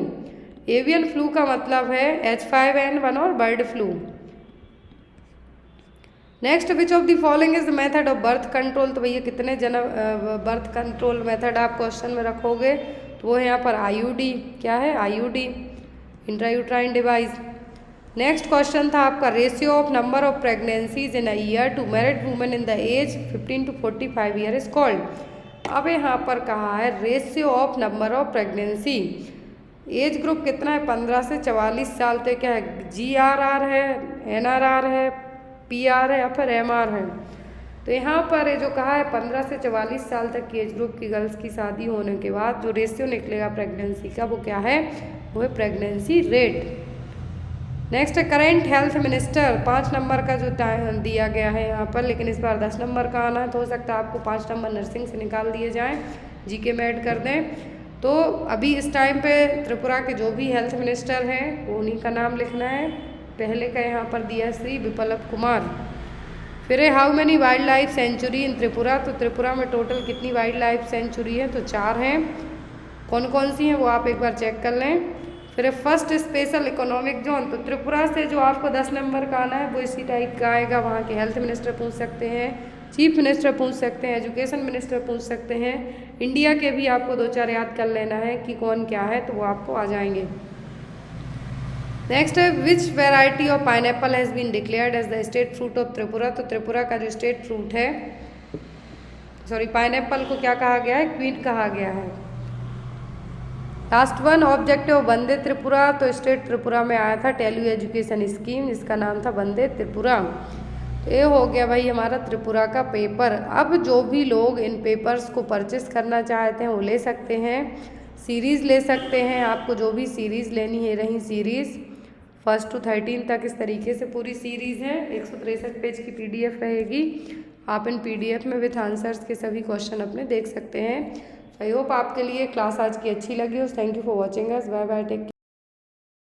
एवियन फ्लू का मतलब है H5N1 और bird flu. Next which of the following is the method of birth control. तो भैया कितने बर्थ कंट्रोल मेथड आप क्वेश्चन में रखोगे? तो वो है यहाँ पर IUD। क्या है? IUD, intrauterine device. Next question था आपका ratio of number of pregnancies in a year to married women in the age 15 to 45 year is called. अब यहाँ पर कहा है ratio of number of pregnancy. Age group कितना है? 15 से 44 साल। तो क्या है? GRR है, NRR है, PR है या फिर MR है? तो यहाँ पर ये जो कहा है 15 से 44 साल तक की एज ग्रुप की गर्ल्स की शादी होने के बाद जो रेशियो निकलेगा प्रेगनेंसी का, वो क्या है? वो है प्रेगनेंसी रेट। नेक्स्ट है करेंट हेल्थ मिनिस्टर। 5 नंबर का जो टाइम दिया गया है यहाँ पर, लेकिन इस बार 10 नंबर का आना है, तो हो सकता है आपको 5 नंबर नर्सिंग से निकाल दिए जाएँ, GK में ऐड कर दें। तो अभी इस टाइम पे त्रिपुरा के जो भी हेल्थ मिनिस्टर हैं वो उन्हीं का नाम लिखना है। पहले का यहाँ पर दिया श्री विप्लव कुमार। फिर है how many wild life sanctuary in Tripura. तो त्रिपुरा में टोटल कितनी वाइल्ड लाइफ सेंचुरी है? तो 4 हैं। कौन कौन सी हैं वो आप एक बार चेक कर लें। फिर है फर्स्ट स्पेशल इकोनॉमिक जोन। तो त्रिपुरा से जो आपको 10 नंबर का आना है वो इसी टाइप का आएगा। वहाँ के हेल्थ मिनिस्टर पूछ सकते हैं, चीफ मिनिस्टर पूछ सकते हैं, एजुकेशन मिनिस्टर पूछ सकते हैं। इंडिया के भी आपको 2-4 याद कर लेना है कि कौन क्या है, तो वो आपको आ जाएंगे। नेक्स्ट है which variety of pineapple has been declared as the state fruit of Tripura. तो त्रिपुरा का जो स्टेट फ्रूट है, सॉरी पाइनएप्पल को क्या कहा गया है? क्वीन कहा गया है। लास्ट वन ऑब्जेक्टिव वंदे त्रिपुरा। तो स्टेट त्रिपुरा में आया था टेली एजुकेशन स्कीम, जिसका नाम था वंदे त्रिपुरा। तो ये हो गया भाई हमारा त्रिपुरा का पेपर। अब जो भी लोग इन पेपर्स को परचेस करना चाहते हैं वो ले सकते हैं, सीरीज़ ले सकते हैं। आपको जो भी सीरीज़ लेनी है रही सीरीज़ 1 to 13 तक इस तरीके से पूरी सीरीज़ है। 163 पेज की PDF रहेगी। आप इन PDF में विथ आंसर्स के सभी क्वेश्चन अपने देख सकते हैं। आई होप आपके लिए क्लास आज की अच्छी लगी हो। Thank you for watching us. Bye bye, take care.